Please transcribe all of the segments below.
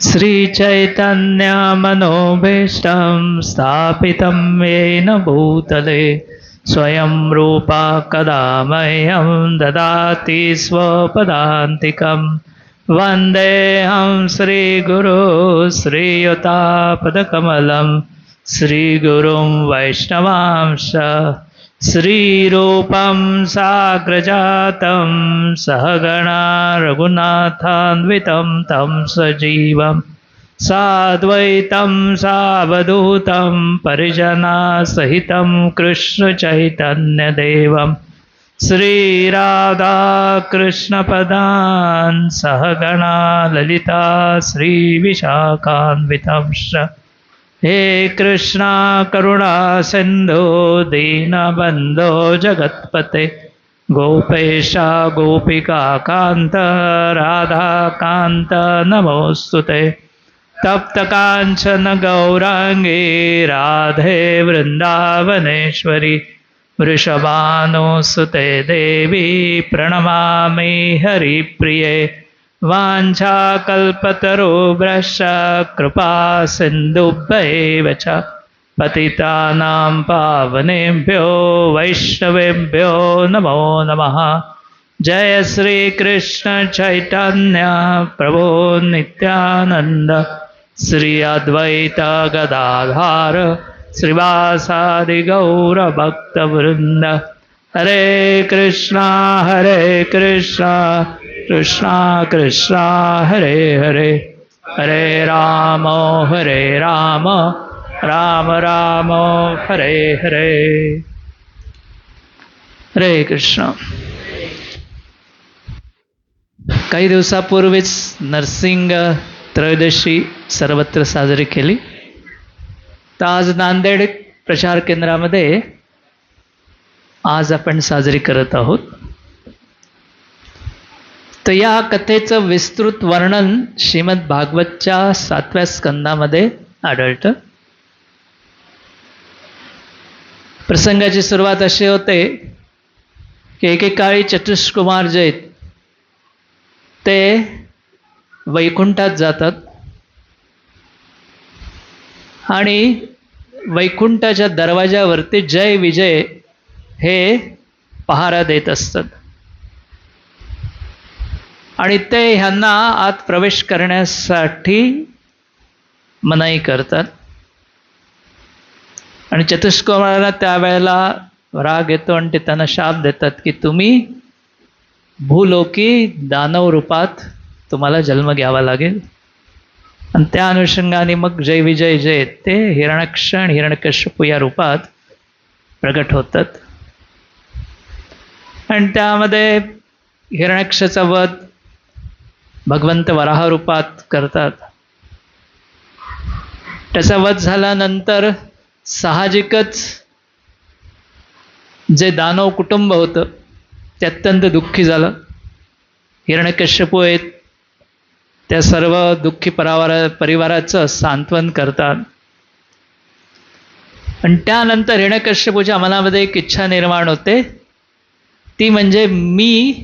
श्रीचैतन्यमनोभीष्टं स्थापितं येन भूतले स्वयं रूपा कदा मह्यं ददाति स्वपदान्तिकं वन्देऽहं श्रीगुरो श्रीयुतापदकमलं श्रीगुरुं वैष्णवांश्च श्रीरूपं साग्रजातं सहगणा रघुनाथान्वितं तं सजीवं साद्वैतं सावधूतं परिजनासहितं कृष्णचैतन्यदेवं श्रीराधाकृष्णपदान् सहगणा ललिता श्रीविशाखान्वितंश्च हे कृष्णा करुणा सिन्धो दीनबन्धो जगत्पते गोपेशा गोपिका कान्त राधाकान्त नमोऽस्तुते तप्त काञ्चन गौराङ्गी राधे वृन्दावनेश्वरी वृषभानुसुते देवी प्रणमामि हरिप्रिये वाञ्छाकल्पतरुभ्यश्च कृपा सिन्धुभ्यैव च पतितानां पावनेभ्यो वैष्णवेभ्यो नमो नमः। जय श्री कृष्ण चैतन्य प्रभो नित्यानंद श्री अद्वैत गदाधर श्रीवासादि गौर भक्तवृंद। हरे कृष्णा कृष्णा कृष्णा हरे हरे हरे राम राम राम हरे हरे। हरे कृष्ण। काही दिवसापूर्वीच नरसिंह त्रयोदशी सर्वत्र साजरी केली, तर आज नांदेड प्रचार केंद्रामध्ये आज आपण साजरी करत आहोत। तर या कथेचं विस्तृत वर्णन श्रीमद भागवतच्या 7व्या स्कंदामध्ये आढळतं। प्रसंगाची सुरुवात अशी होते की एकेकाळी चतुष्कुमार जे आहेत ते वैकुंठात जातात आणि वैकुंठाच्या दरवाजावरती जय विजय हे पहारा देत असतात आणि ते ह्यांना आत प्रवेश करण्यासाठी मनाई करतात। आणि चतुष्कुमारांना त्यावेळेला राग येतो आणि ते त्यांना शाप देतात की तुम्ही भूलोकी दानव रूपात तुम्हाला जन्म घ्यावा लागेल। आणि त्या अनुषंगाने मग जय विजय जे ते हिरण्याक्ष आणि हिरण्यकश्यप या रूपात प्रगट होतात। आणि त्यामध्ये हिरण्याक्षाचा वध भगवंत वराह रूपात करतात। त्याचा वध झाल्यानंतर साहजिकच जे दानव कुटुंब होतं ते अत्यंत दुःखी झालं। हिरण्यकश्यप आहेत त्या सर्व दुःखी परिवाराचं सांत्वन करतात। आणि त्यानंतर हिरण्यकश्यपूच्या मनामध्ये एक इच्छा निर्माण होते, ती म्हणजे मी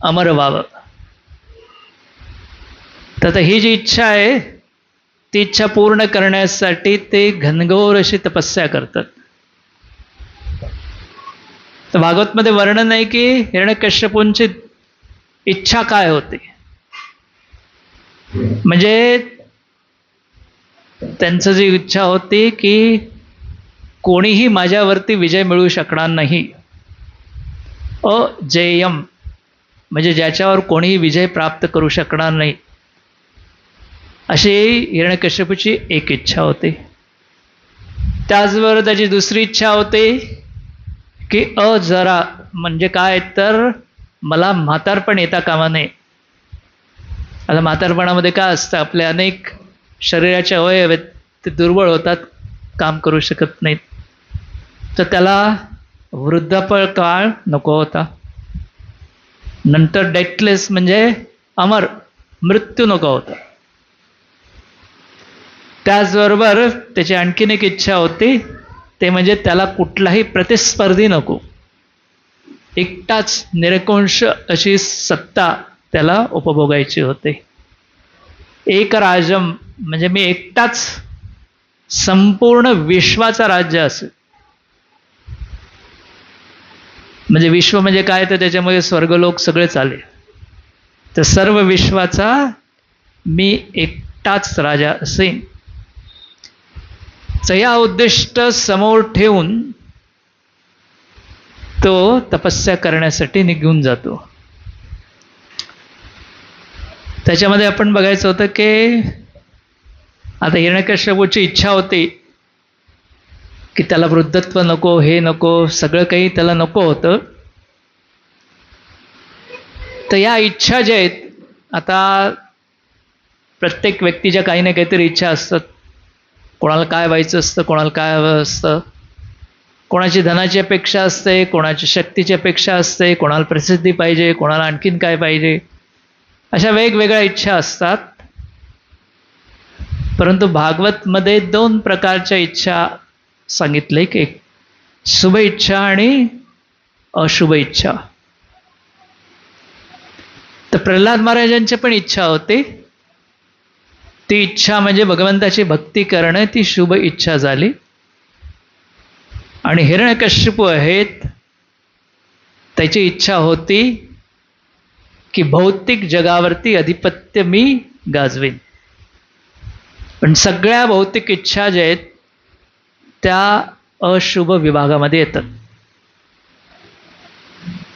अमर व्हावं। तर ही जी इच्छा आहे ती इच्छा पूर्ण करण्यासाठी ते घनघोर अशी तपस्या करतात। तर भागवतमध्ये वर्णन आहे की हिरण्यकश्यपूंची इच्छा काय होती, म्हणजे त्यांचं जी इच्छा होती की कोणीही माझ्यावरती विजय मिळवू शकणार नाही। अजेयम म्हणजे ज्याच्यावर कोणीही विजय प्राप्त करू शकणार नाही, अशी हिरण्यकश्यपूची एक इच्छा होती। त्याचबरोबर त्याची दुसरी इच्छा होती की जरा म्हणजे काय तर मला म्हातारपण येता कामा नये। आता म्हातारपणामध्ये काय असतं, आपले अनेक शरीराचे अवयव आहेत ते दुर्बळ होतात, काम करू शकत नाहीत। तर त्याला वृद्धापळ काळ नको होता। नंतर डेथलेस म्हणजे अमर मृत्यू नको होता। त्याचबरोबर त्याची आणखीन एक इच्छा होती, ते म्हणजे त्याला कुठलाही प्रतिस्पर्धी नको, एकटाच निरंकुश अशी सत्ता त्याला उपभोगायची होती। एक राजम म्हणजे मी एकटाच संपूर्ण विश्वाचा राज्य असेल. म्हणजे विश्व म्हणजे काय, तर त्याच्यामध्ये स्वर्गलोक सगळे चालेल. तर सर्व विश्वाचा मी एकटाच राजा असेन. तर या उद्दिष्ट समोर ठेवून तो तपस्या करण्यासाठी निघून जातो. त्याच्यामध्ये आपण बघायचं होतं की आता हिरण्यकश्यपूची इच्छा होती की त्याला वृद्धत्व नको, हे नको, सगळं काही त्याला नको होतं. तर या इच्छा ज्या आहेत, आता प्रत्येक व्यक्तीच्या काही ना काहीतरी इच्छा असतात. कोणाला काय व्हायचं असतं, कोणाला काय हवं असतं. कोणाची धनाची अपेक्षा असते, कोणाची शक्तीची अपेक्षा असते, कोणाला प्रसिद्धी पाहिजे, कोणाला आणखीन काय पाहिजे. अशा वेगवेगळ्या इच्छा असतात. परंतु भागवतमध्ये 2 प्रकारच्या इच्छा सांगितले की एक शुभ इच्छा आणि अशुभ इच्छा. तर प्रल्हाद महाराजांची पण इच्छा होती. ती इच्छा म्हणजे भगवंताची भक्ती करणं, ती शुभ इच्छा झाली. आणि हिरण्यकश्यपू आहेत, त्याची इच्छा होती की भौतिक जगावरती अधिपत्य मी गाजवेन. पण सगळ्या भौतिक इच्छा ज्या आहेत त्या अशुभ विभागामध्ये येतात.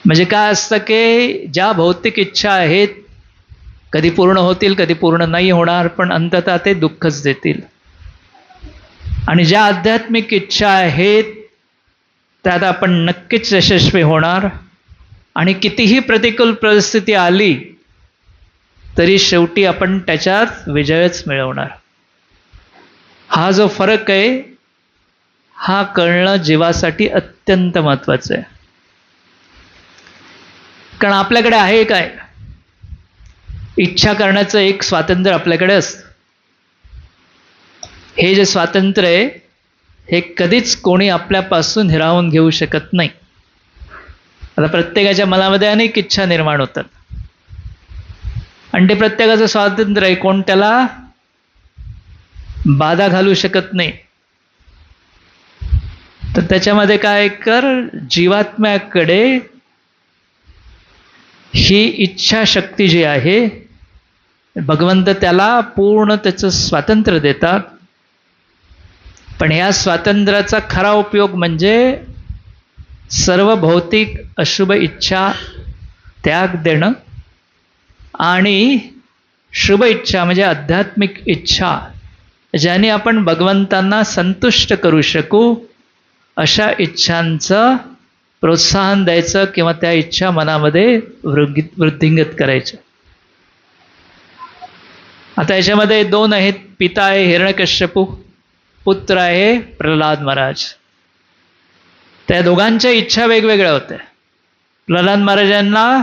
म्हणजे काय असतं की ज्या भौतिक इच्छा आहेत कधी पूर्ण होतील, कधी पूर्ण नाही होणार, पण अंततः ते दुःखच देतील. आणि ज्या आध्यात्मिक इच्छा आहेत त्यात आपण नक्कीच यशस्वी होणार. आणि कितीही प्रतिकूल परिस्थिती आली तरी शेवटी आपण त्याच्यात विजयच मिळवणार. हा जो फरक आहे हा कळणं जीवासाठी अत्यंत महत्त्वाचं आहे. कारण आपल्याकडे आहे काय, इच्छा करण्याचं एक स्वातंत्र्य आपल्याकडे असतं. हे जे स्वातंत्र्य आहे हे कधीच कोणी आपल्यापासून हिरावून घेऊ शकत नाही. आता प्रत्येकाच्या मनामध्ये अनेक इच्छा निर्माण होतात आणि ते प्रत्येकाचं स्वातंत्र्य आहे, कोण त्याला बाधा घालू शकत नाही. तर त्याच्यामध्ये काय कर, जीवात्म्याकडे ही इच्छाशक्ती जी आहे भगवंत त्याला पूर्ण त्याचं स्वातंत्र्य देतात. पण ह्या स्वातंत्र्याचा खरा उपयोग म्हणजे सर्व भौतिक अशुभ इच्छा त्याग देणं आणि शुभ इच्छा म्हणजे आध्यात्मिक इच्छा ज्याने आपण भगवंतांना संतुष्ट करू शकू अशा इच्छांचं प्रोत्साहन द्यायचं किंवा त्या इच्छा मनामध्ये वृद्धिंगत करायच्या. आता याच्यामध्ये 2 आहेत, पिता आहे हिरण्यकश्यपू, पुत्र आहे प्रल्हाद महाराज. त्या दोघांच्या इच्छा वेगवेगळ्या होत्या. प्रल्हाद महाराजांना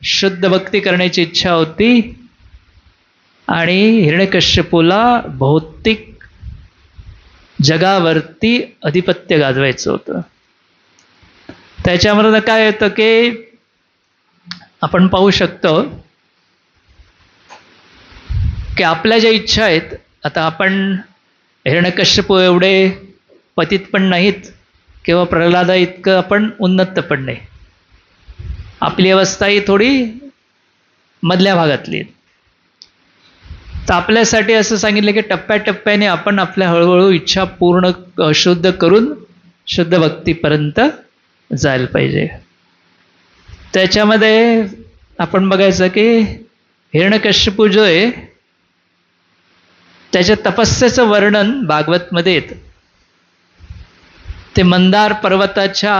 शुद्ध भक्ती करण्याची इच्छा होती आणि हिरण्यकश्यपूला भौतिक जगावरती अधिपत्य गाजवायचं होतं. त्याच्यामध्ये काय येतं की आपण पाहू शकतो की आपल्या ज्या इच्छा आहेत, आता आपण हिरण्यकश्यपू एवढे पतित पण नाहीत किंवा प्रल्हादा इतकं आपण उन्नत पण नाही. आपली अवस्था ही थोडी मधल्या भागातली. तर आपल्यासाठी असं सांगितलं की टप्प्याटप्प्याने आपण आपल्या हळूहळू इच्छा पूर्ण शुद्ध करून शुद्ध भक्तीपर्यंत जायला पाहिजे. त्याच्यामध्ये आपण बघायचं की हिरण्यकश्यपू जो आहे त्याच्या तपस्येचं वर्णन भागवतमध्ये येतं. ते मंदार पर्वताच्या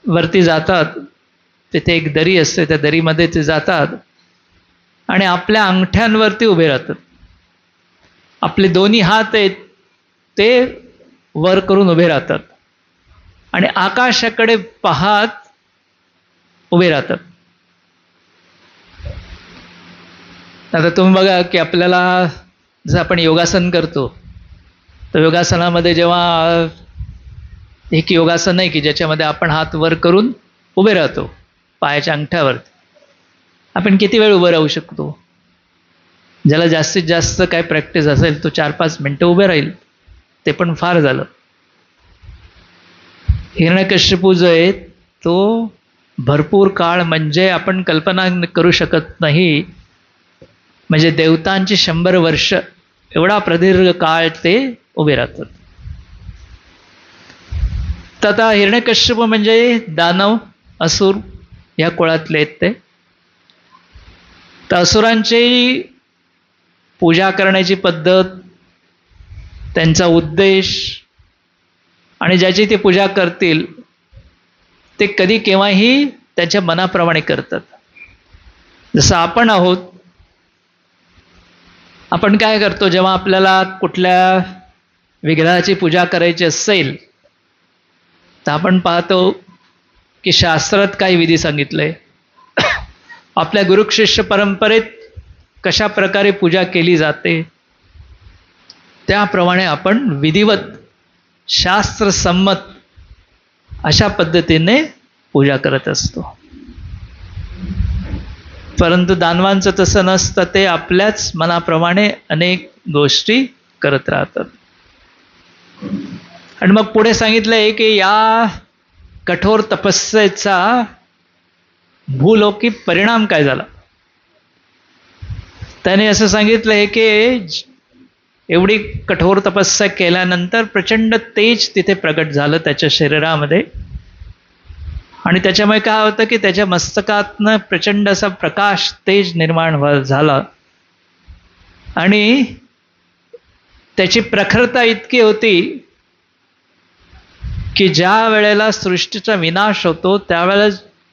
वरती जातात. तिथे एक दरी असते, त्या दरीमध्ये ते जातात आणि आपल्या अंगठ्यांवरती उभे राहतात. आपले दोन्ही हात आहेत ते वर करून उभे राहतात आणि आकाशाकडे पाहत उभे राहतात. आता तुम्ही बघा की आपल्याला जर आपण योगासन करतो तर योगासनामध्ये जेव्हा एक योगासन आहे की ज्याच्यामध्ये आपण हात वर करून उभे राहतो पायाच्या अंगठ्यावरती, आपण किती वेळ उभं राहू शकतो? ज्याला जास्तीत जास्त काय प्रॅक्टिस असेल तो 4-5 मिनटं उभे राहील, ते पण फार झालं. हिरण्यकश्यपू जो आहे तो भरपूर काळ, म्हणजे आपण कल्पना करू शकत नाही, म्हणजे देवतांची 100 वर्ष एवढा प्रदीर्घ काळ ते उभे राहतात. तर आता हिरण्यकश्यप म्हणजे दानव असुर या कुळातले आहेत ते. तर असुरांची पूजा करण्याची पद्धत, त्यांचा उद्देश आणि ज्याची ते पूजा करतील ते कधी केव्हाही त्याच्या मनाप्रमाणे करतात. जसं आपण आहोत, आपण काय करतो जेव्हा आपल्याला कुठल्या विग्रहाची पूजा करायची असेल तर आपण पाहतो की शास्त्रात काही विधी सांगितलंय, आपल्या गुरुशिष्य परंपरेत कशा प्रकारे पूजा केली जाते त्याप्रमाणे आपण विधिवत शास्त्रसंमत अशा पद्धतीने पूजा करत असतो. परंतु दानवांचं तसं नसतं, ते आपल्याच मनाप्रमाणे अनेक गोष्टी करत राहतात. आणि मग पुढे सांगितलंय की या कठोर तपस्येचा भूलोकी परिणाम काय झाला. त्याने असं सांगितलंय की एवढी कठोर तपस्या केल्यानंतर प्रचंड तेज तिथे प्रगट झालं त्याच्या शरीरामध्ये, आणि त्याच्यामुळे काय होतं की त्याच्या मस्तकातनं प्रचंड असा प्रकाश तेज निर्माण झाला, आणि त्याची प्रखरता इतकी होती की ज्या वेळेला सृष्टीचा विनाश होतो त्यावेळेला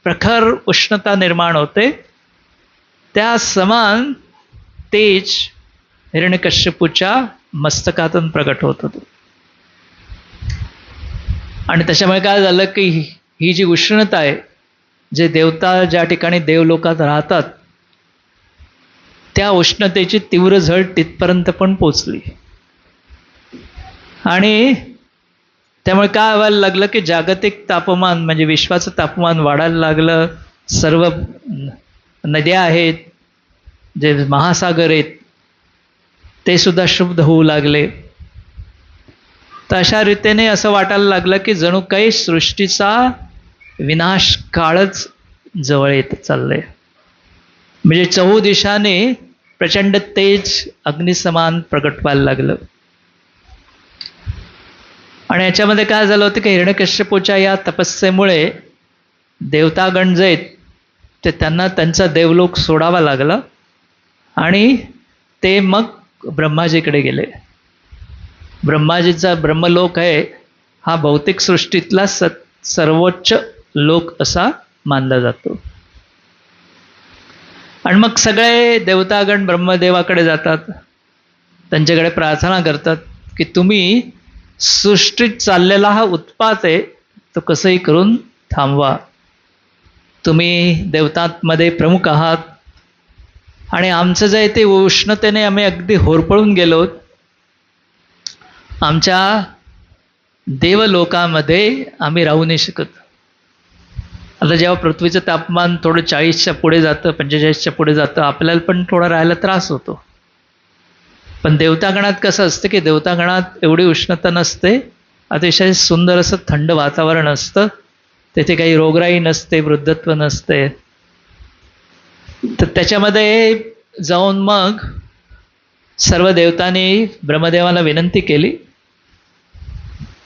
प्रखर उष्णता निर्माण होते, त्या समान तेज हिरण्यकश्यपूच्या मस्तकातून प्रगट होत होतं. आणि त्याच्यामुळे काय झालं की ही जी उष्णता आहे, जे देवता ज्या ठिकाणी देवलोकात राहतात त्या उष्णतेची तीव्र झळ तिथपर्यंत पण पोचली, आणि त्यामुळे काय व्हायला लागलं की जागतिक तापमान म्हणजे विश्वाचं तापमान वाढायला लागलं. सर्व नद्या आहेत, जे महासागर आहेत ते सुद्धा शुद्ध होऊ लागले. तर अशा रीतीने असं वाटायला लागलं की जणू काही सृष्टीचा विनाश काळच जवळ येत चाललंय. म्हणजे चहूदिशाने प्रचंड तेज अग्निसमान प्रगट व्हायला लागलं. आणि याच्यामध्ये काय झालं होतं की हिरण्यकश्यपूच्या या तपस्येमुळे देवतागण जे आहेत ते त्यांना त्यांचा देवलोक सोडावा लागला, आणि ते मग ब्रह्माजीकडे गेले. ब्रह्माजीचा ब्रह्मलोक आहे हा भौतिक सृष्टीतला सर्वोच्च लोक असा मानला जातो. आणि मग सगळे देवतागण ब्रह्मदेवाकडे जातात, त्यांच्याकडे प्रार्थना करतात की तुम्ही सृष्टीत चाललेला हा उत्पात आहे तो कसंही करून थांबवा. तुम्ही देवतांमध्ये प्रमुख आहात, आणि आमचं जे आहे ते उष्णतेने आम्ही अगदी होरपळून गेलो. आमच्या देवलोकामध्ये आम्ही राहू नाही शकत. आता जेव्हा पृथ्वीचं तापमान थोडं 40च्या पुढे जातं, 45च्या पुढे जातं, आपल्याला पण थोडा राहायला त्रास होतो. पण देवतागणात कसं असतं की देवतागणात एवढी उष्णता नसते, अतिशय सुंदर असं थंड वातावरण असतं, तेथे काही रोगराई नसते, वृद्धत्व नसते. तर त्याच्यामध्ये जाऊन मग सर्व देवतांनी ब्रह्मदेवाला विनंती केली,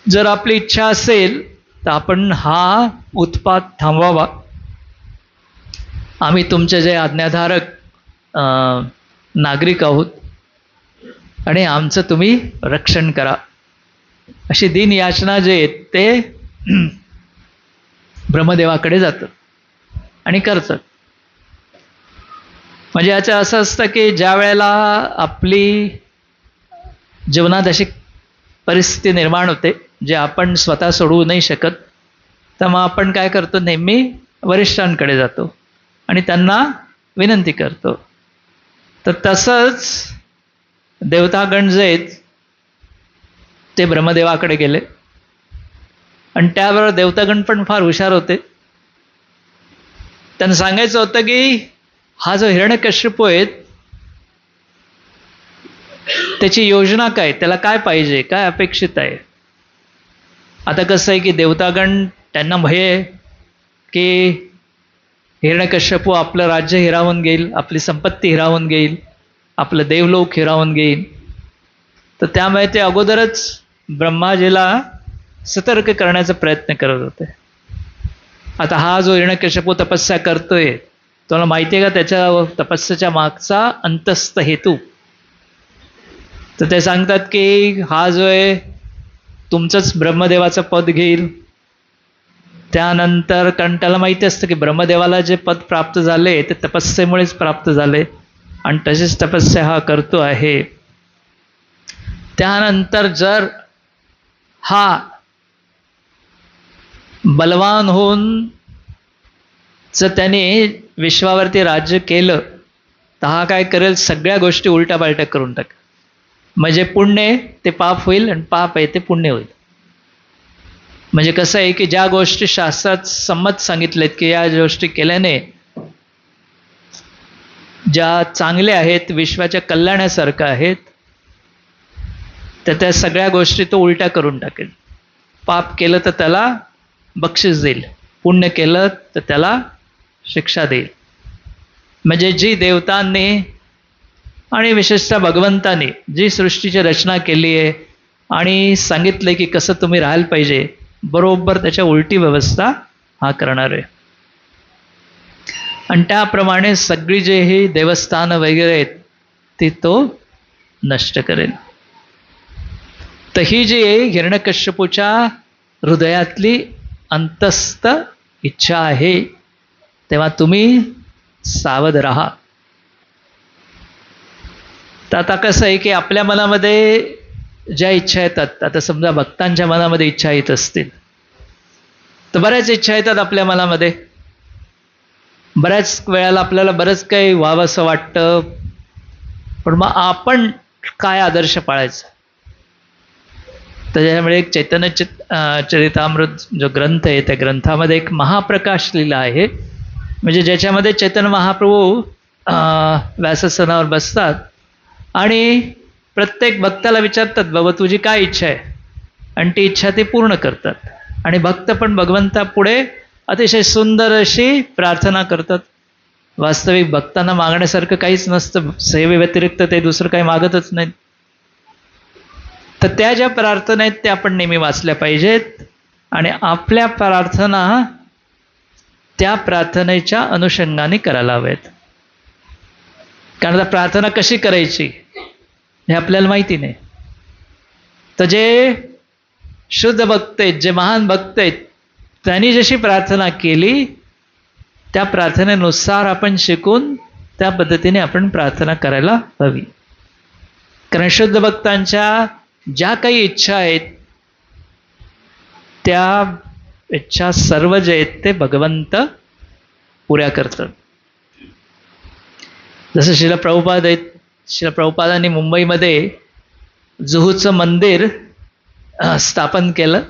जर आपली इच्छा असेल तर आपण हा उत्पात थांबवावा. आम्ही तुमचे जे आज्ञाधारक नागरिक आहोत, आणि आमचं तुम्ही रक्षण करा. अशी दिन याचना जे आहेत ते ब्रह्मदेवाकडे जातात आणि करतात. म्हणजे याचं असं असतं की ज्या वेळेला आपली जीवनात अशी परिस्थिती निर्माण होते जे आपण स्वतः सोडवू नाही शकत, तर मग आपण काय करतो, नेहमी वरिष्ठांकडे जातो आणि त्यांना विनंती करतो. तर तसंच देवतागण जे आहेत ते ब्रह्मदेवाकडे गेले, आणि त्याबरोबर देवतागण पण फार हुशार होते. त्यांना सांगायचं होतं की हा जो हिरण्यकश्यपू आहे त्याची योजना काय, त्याला काय पाहिजे, काय अपेक्षित आहे. आता कसं आहे की देवतागण त्यांना भय आहे की हिरण्यकश्यपू आपलं राज्य हिरावून घेईल, आपली संपत्ती हिरावून घेईल, आपलं देवलोक हिरावून घेईल. तर त्यामुळे ते अगोदरच ब्रह्माजीला सतर्क करण्याचा प्रयत्न करत होते. आता हा जो हिरण्यकश्यपू तपस्या करतोय, तुम्हाला माहिती आहे का त्याच्या तपस्याच्या मागचा अंतस्थ हेतू. तर ते सांगतात की हा जो आहे तुमचंच ब्रह्मदेवाचं पद घेईल. त्यानंतर कारण त्याला माहिती असतं की ब्रह्मदेवाला जे पद प्राप्त झाले ते तपस्येमुळेच प्राप्त झाले आणि तशीच तपस्या हा करतो आहे. त्यानंतर जर हा बलवान होऊन जर त्याने विश्वावरती राज्य केलं तर हा काय करेल, सगळ्या गोष्टी उलट्यापालट्या करून टाक. म्हणजे पुण्य आहे ते पाप होईल आणि पाप आहे ते पुण्य होईल. म्हणजे कसं आहे की ज्या गोष्टी शास्त्रात संमत सांगितलेत की या गोष्टी केल्याने ज्या चांगल्या आहेत, विश्वाच्या कल्याणासारख्या आहेत, तर त्या सगळ्या गोष्टी तो उलट्या करून टाकेल. पाप केलं तर त्याला बक्षीस देईल, पुण्य केलं तर त्याला शिक्षा देईल. म्हणजे जी देवतांनी आणि विशेषतः भगवंताने जी सृष्टीची रचना केली आहे आणि सांगितले की कसं तुम्ही राहायला पाहिजे, बरोबर त्याच्या उलटी व्यवस्था हा करणार आहे. आणि त्याप्रमाणे सगळी जे ही देवस्थानं वगैरे आहेत ती तो नष्ट करेल. तर ही जी हिरण्यकश्यपूच्या हृदयातली अंतस्थ इच्छा आहे, तेव्हा तुम्ही सावध राहा. तर आता कसं आहे की आपल्या मनामध्ये ज्या इच्छा येतात, आता समजा भक्तांच्या मनामध्ये इच्छा येत असतील तर बऱ्याच इच्छा येतात आपल्या मनामध्ये. बऱ्याच वेळेला आपल्याला बरंच काही व्हावं असं वाटतं, पण मग आपण काय आदर्श पाळायचा. तर त्याच्यामुळे एक चैतन्य चरितामृत जो ग्रंथ आहे त्या ग्रंथामध्ये एक महाप्रकाश लिहिला आहे. म्हणजे ज्याच्यामध्ये चैतन्य महाप्रभू व्यासस्थानावर बसतात आणि प्रत्येक भक्ताला विचारतात, बाबा तुझी काय इच्छा आहे, आणि ती इच्छा ते पूर्ण करतात. आणि भक्त पण भगवंतापुढे अतिशय सुंदर अशी प्रार्थना करतात. वास्तविक भक्तांना मागण्यासारखं काहीच नसतं, सेवेव्यतिरिक्त ते दुसरं काही मागतच नाहीत. तर त्या ज्या प्रार्थना आहेत त्या आपण नेहमी वाचल्या पाहिजेत आणि आपल्या प्रार्थना त्या प्रार्थनेच्या अनुषंगाने करायला हव्यात. कारण आता प्रार्थना कशी करायची हे आपल्याला माहिती नाही. तर जे शुद्ध भक्त आहेत, जे महान भक्त आहेत, त्यांनी जशी प्रार्थना केली त्या प्रार्थनेनुसार आपण शिकून त्या पद्धतीने आपण प्रार्थना करायला हवी. कारण शुद्ध भक्तांच्या ज्या काही इच्छा आहेत त्या इच्छा सर्व जे आहेत ते भगवंत पुऱ्या करतात. जसं शिला प्रभुपाद आहेत, शिला प्रभुपादांनी मुंबईमध्ये जुहूचं मंदिर स्थापन केलं.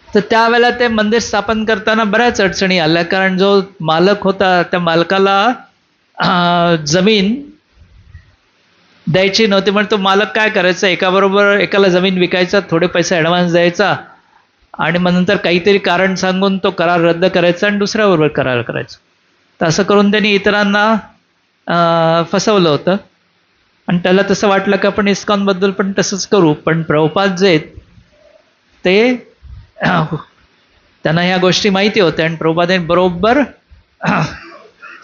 तर त्यावेळेला ते मंदिर स्थापन करताना बऱ्याच अडचणी आल्या. कारण जो मालक होता त्या मालकाला जमीन द्यायची नव्हती. म्हणून तो मालक काय करायचा, एकाबरोबर एकाला जमीन विकायचा, थोडे पैसे ॲडव्हान्स द्यायचा आणि मग नंतर काहीतरी कारण सांगून तो करार रद्द करायचा आणि दुसऱ्याबरोबर करार करायचा. तर असं करून त्यांनी इतरांना फसवलं होतं. आणि त्याला तसं वाटलं की आपण इस्कॉनबद्दल पण तसंच करू. पण प्रभुपाद जे आहेत ते त्यांना ह्या गोष्टी माहिती होत्या आणि प्रभुपादांनी बरोबर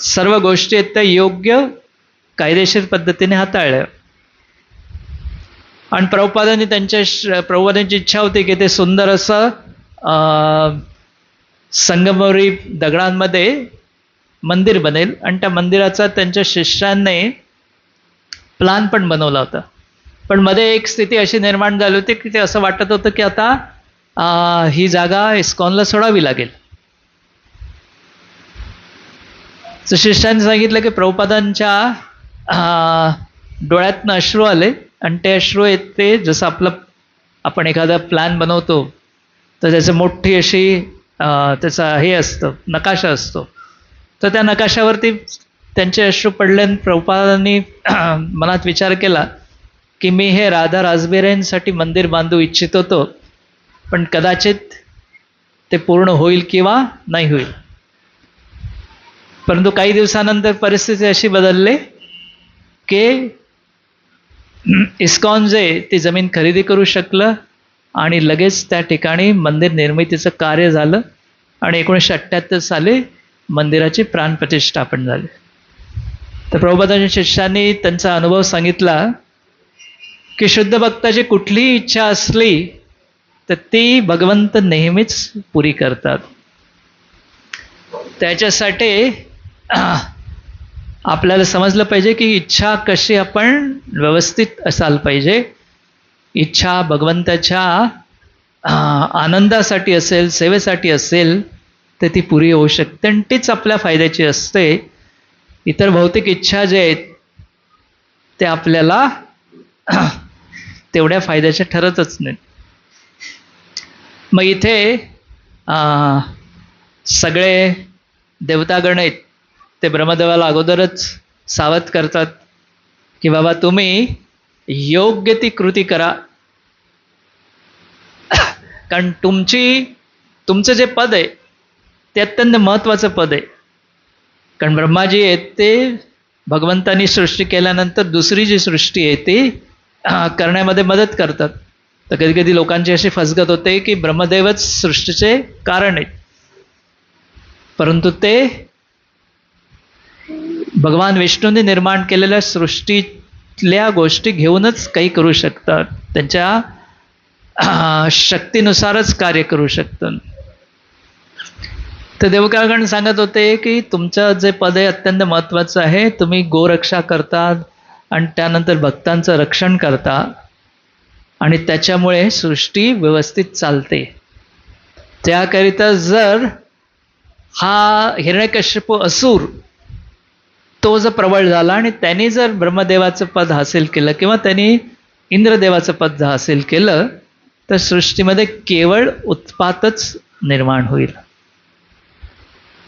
सर्व गोष्टी आहेत त्या योग्य कायदेशीर पद्धतीने हाताळल्या. आणि प्रभुपादांनी प्रभुपादांची इच्छा होती की ते सुंदर असं संगमरवरी दगडांमध्ये मंदिर बनेल. आणि त्या मंदिराचा त्यांच्या शिष्यांनी प्लान पण बनवला होता. पण मध्ये एक स्थिती अशी निर्माण झाली होती की ते असं वाटत होतं की आता ही जागा इस्कॉनला सोडावी लागेल. तर शिष्यांनी सांगितलं की प्रभुपादांच्या डोळ्यातनं अश्रू आले आणि ते अश्रू आहेत ते जसं आपण एखादा प्लॅन बनवतो तर त्याचं मोठी अशी त्याचा हे असतं, नकाशा असतो. तर त्या नकाशावरती त्यांचे अश्रू पडले आणि प्रभुपादांनी मनात विचार केला की मी हे राधा रासबेऱ्यांसाठी मंदिर बांधू इच्छित होतो, पण कदाचित ते पूर्ण होईल किंवा नाही होईल. परंतु काही दिवसानंतर परिस्थिती अशी बदलली की इस्कॉन जे ती जमीन खरेदी करू शकलं आणि लगेच त्या ठिकाणी मंदिर निर्मितीचं कार्य झालं आणि 1978 साली मंदिराची प्राणप्रतिष्ठापन झाली. तर प्रभुपादांच्या शिष्यांनी त्यांचा अनुभव सांगितला की शुद्ध भक्ताची कुठलीही इच्छा असली तर ती भगवंत नेहमीच पुरी करतात. त्याच्यासाठी आपल्याला समजलं पाहिजे की इच्छा कशी आपण व्यवस्थित असायला पाहिजे. इच्छा भगवंताच्या आनंदासाठी असेल, सेवेसाठी असेल तर ती पुरी होऊ शकते आणि तीच आपल्या फायद्याची असते. इतर भौतिक इच्छा जे आहेत ते आपल्याला तेवढ्या फायद्याच्या ठरतच नाहीत. मग इथे सगळे देवतागण आहेत ते ब्रह्मदेवाला अगोदरच सावध करतात की बाबा तुम्ही योग्य ती कृती करा, कारण तुमचं जे पद आहे ते अत्यंत महत्त्वाचं पद आहे. कारण ब्रह्माजी आहेत ते भगवंतांनी सृष्टी केल्यानंतर दुसरी जी सृष्टी आहे ती करण्यामध्ये मदत करतात. तर कधी कधी लोकांची अशी फसगत होते की ब्रह्मदेवच सृष्टीचे कारण आहेत, परंतु ते भगवान विष्णूंनी निर्माण केलेल्या सृष्टीतल्या गोष्टी घेऊनच काही करू शकतात, त्यांच्या शक्तीनुसारच कार्य करू शकतात. तर देवकागण सांगत होते की तुमचं जे पद आहे अत्यंत महत्त्वाचं आहे. तुम्ही गोरक्षा करता आणि त्यानंतर भक्तांचं रक्षण करता आणि त्याच्यामुळे सृष्टी व्यवस्थित चालते. त्याकरिता जर हा हिरण्यकश्यप असुर तो जर प्रबळ झाला आणि त्यांनी जर ब्रह्मदेवाचं पद हासिल केलं किंवा त्यांनी इंद्रदेवाचं पद हासिल केलं तर सृष्टीमध्ये केवळ उत्पातच निर्माण होईल.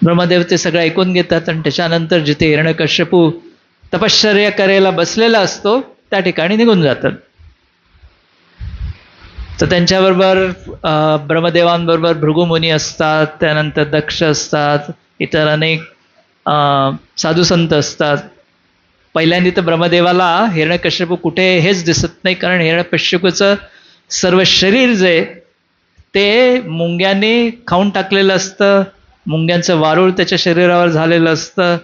ब्रह्मदेव ते सगळं ऐकून घेतात आणि त्याच्यानंतर जिथे हिरण्यकश्यपू तपश्चर्या करायला बसलेला असतो त्या ठिकाणी निघून जातात. तर त्यांच्याबरोबर ब्रह्मदेवांबरोबर भृगुमुनी असतात, त्यानंतर दक्ष असतात, इतर अनेक साधुसंत असतात. पहिल्यांदा तर ब्रह्मदेवाला हिरण्यकश्यपू कुठे हेच दिसत नाही, कारण हिरण्यकश्यपूचं सर्व शरीर जे ते मुंग्यांनी खाऊन टाकलेलं असतं. मुंग्यांचं वारूळ त्याच्या शरीरावर झालेलं असतं.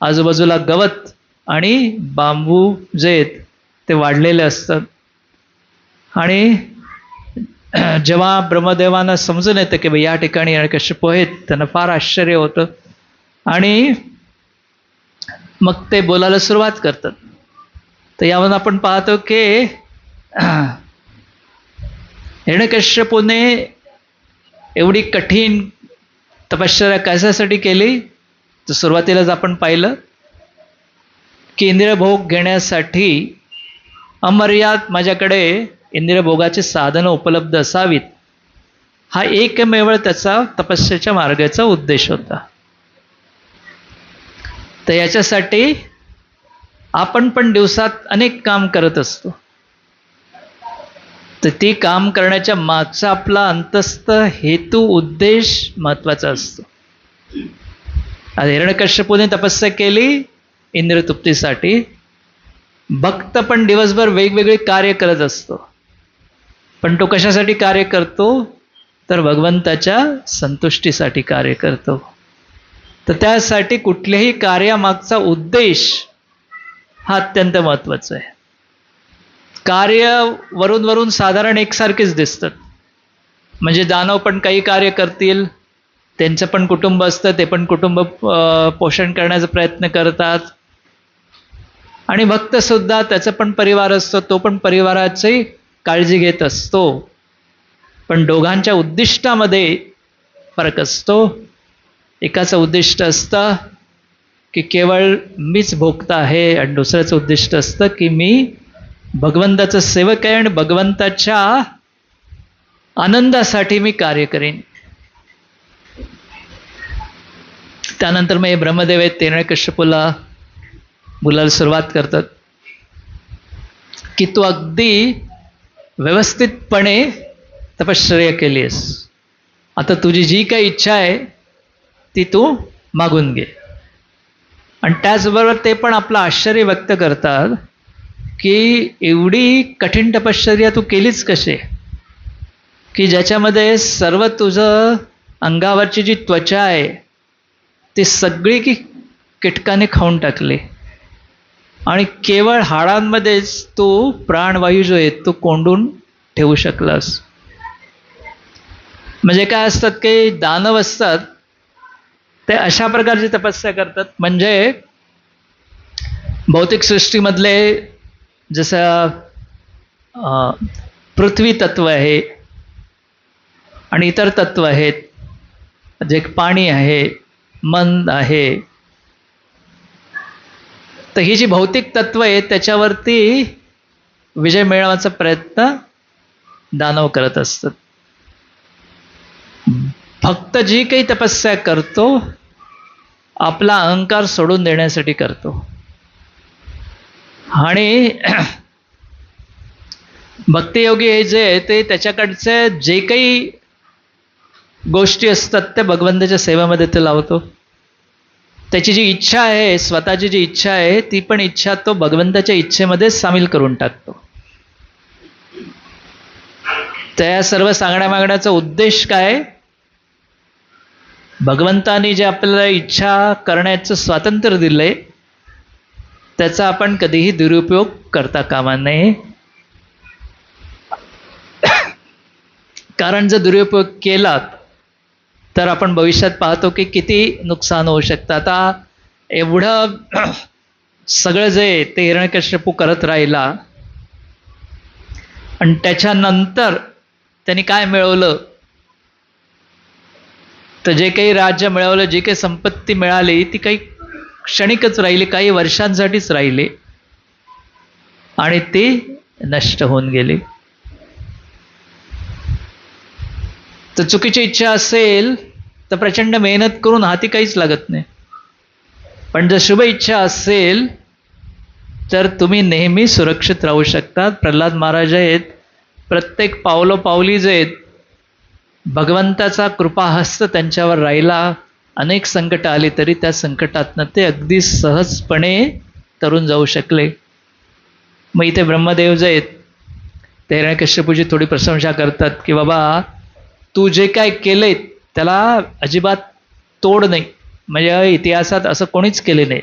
आजूबाजूला गवत आणि बांबू जे आहेत ते वाढलेले असतात. आणि जेव्हा ब्रह्मदेवांना समजून येतं की या ठिकाणी हिरण्यकश्यपू आहेत, त्यांना फार आश्चर्य होतं आणि मग ते बोलायला सुरुवात करतात. तर यावरून आपण पाहतो की हिरण्यकश्यपूने एवढी कठीण तपश्चर्या कशासाठी केली, तर सुरुवातीलाच आपण पाहिलं की इंद्रियभोग घेण्यासाठी अमर्याद माझ्याकडे इंद्रियभोगाची साधनं उपलब्ध असावीत, हा एकमेव त्याचा तपस्येच्या मार्गाचा उद्देश होता. तर याच्यासाठी आपण पण दिवसात अनेक काम करत असतो. तर ती काम करण्याच्या मागचा आपला अंतस्थ हेतू उद्देश महत्वाचा असतो. आज हिरण्यकश्यपूने तपस्या केली इंद्रियतृप्तीसाठी. भक्त पण दिवसभर वेगवेगळे कार्य करत असतो, पण तो कशासाठी कार्य करतो, तर भगवंताच्या संतुष्टीसाठी कार्य करतो. तर त्यासाठी कुठल्याही कार्यामागचा उद्देश हा अत्यंत महत्त्वाचा आहे. कार्य वरून साधारण एकसारखेच दिसतात. म्हणजे दानव पण काही कार्य करतील, त्यांचं पण कुटुंब असतं, ते पण कुटुंब पोषण करण्याचा प्रयत्न करतात. आणि भक्तसुद्धा त्याचा पण परिवार असतो, तो पण परिवाराची काळजी घेत असतो. पण दोघांच्या उद्दिष्टामध्ये फरक असतो. एकाचं उद्दिष्ट असतं की केवळ मीच भोगता आहे आणि दुसऱ्याचं उद्दिष्ट असतं की मी भगवंताचं सेवक आहे आणि भगवंताच्या आनंदासाठी मी कार्य करेन. त्यानंतर मग हे ब्रह्मदेव आहेत हिरण्यकश्यपूला बोलायला सुरुवात करतात की तू अगदी व्यवस्थितपणे तपश्चर्या केली आहेस. आता तुझी जी काही इच्छा आहे ती तू मागून घे. आणि त्याचबरोबर ते पण आपलं आश्चर्य व्यक्त करतात की एवढी कठीण तपश्चर्या तू केलीच कशी, की ज्याच्यामध्ये सर्व तुझं अंगावरची जी त्वचा आहे ती सगळी की कीटकाने खाऊन टाकली आणि केवळ हाडांमध्येच तू प्राणवायू जो आहे तो कोंडून ठेवू शकलास. म्हणजे काय असतात की दानव असतात ते अशा प्रकारची तपस्या करतात, म्हणजे भौतिक सृष्टीमधले जसं पृथ्वी तत्व आहे आणि इतर तत्व आहेत, जे पाणी आहे, मन आहे, तर ही जी भौतिक तत्व आहे त्याच्यावरती विजय मिळवण्याचा प्रयत्न दानव करत असतात. फक्त जी काही तपस्या करतो आपला अहंकार सोडून देण्यासाठी करतो. आणि भक्तियोगी हे जे आहे ते त्याच्याकडचे जे काही गोष्टी असतात त्या भगवंताच्या सेवेमध्ये ते लावतो. त्याची जी इच्छा आहे, स्वतःची जी इच्छा आहे ती पण इच्छा तो भगवंताच्या इच्छेमध्ये सामील करून टाकतो. त्या सर्व सांगण्या मागण्याचा उद्देश काय, भगवंतानी जे आपल्याला इच्छा करण्याचं स्वातंत्र्य दिलंय त्याचा आपण कधीही दुरुपयोग करता कामा नये. कारण जर दुरुपयोग केला तर आपण भविष्यात पाहतो की किती नुकसान होऊ शकतं. आता एवढं सगळं जे ते हिरण्यकश्यपू करत राहिला आणि त्याच्यानंतर त्यांनी काय मिळवलं, तर जे काही राज्य मिळवलं, जी काही संपत्ती मिळाली ती काही क्षणिकच राहिली, काही वर्षांसाठीच राहिली आणि ती नष्ट होऊन गेली. तर चुकीची इच्छा असेल तर प्रचंड मेहनत करून हाती काहीच लागत नाही, पण जर शुभ इच्छा असेल तर तुम्ही नेहमी सुरक्षित राहू शकतात. प्रल्हाद महाराज आहेत, प्रत्येक पावलोपावली जे आहेत भगवंताचा कृपाहस्त त्यांच्यावर राहिला. अनेक संकट आली तरी त्या संकटातनं ते अगदी सहजपणे तरून जाऊ शकले. मग इथे ब्रह्मदेव जे आहेत ते हिरण्यकश्यपूची थोडी प्रशंसा करतात की बाबा तू जे काय केलंय त्याला अजिबात तोड नाही, म्हणजे इतिहासात असं कोणीच केले नाही.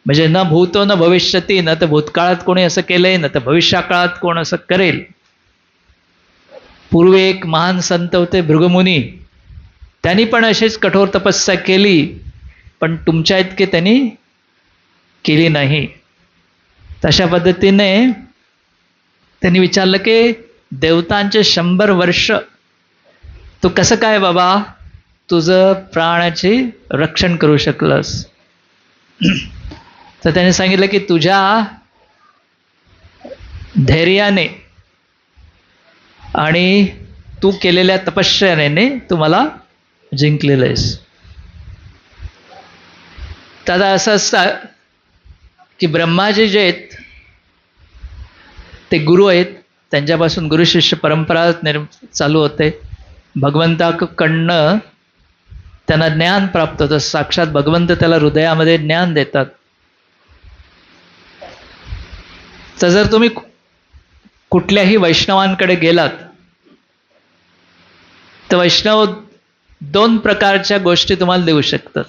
म्हणजे न भूतो न भविष्यती, न तर भूतकाळात कोणी असं केलंय न तर भविष्यकाळात कोण असं करेल. पूर्वी एक महान संत होते भृगुमुनी, त्यांनी पण अशीच कठोर तपस्या केली, पण तुमच्या इतके त्यांनी केली नाही. तशा पद्धतीने त्यांनी विचारलं की देवतांचे 100 वर्ष तू कसं काय बाबा तुझं प्राणाचे रक्षण करू शकलंस. तर त्याने सांगितलं की तुझ्या धैर्याने आणि तू केलेल्या तपश्चर्याने तू मला जिंकलेलं आहेस. तर असं असतं की ब्रह्माजी जे आहेत ते गुरु आहेत, त्यांच्यापासून गुरु शिष्य परंपरा चालू होते. भगवंताकडनं त्यांना ज्ञान प्राप्त होतं, साक्षात भगवंत त्याला हृदयामध्ये ज्ञान देतात. तर जर तुम्ही कुठल्याही वैष्णवांकडे गेलात तर वैष्णव 2 प्रकारच्या गोष्टी तुम्हाला देऊ शकतात.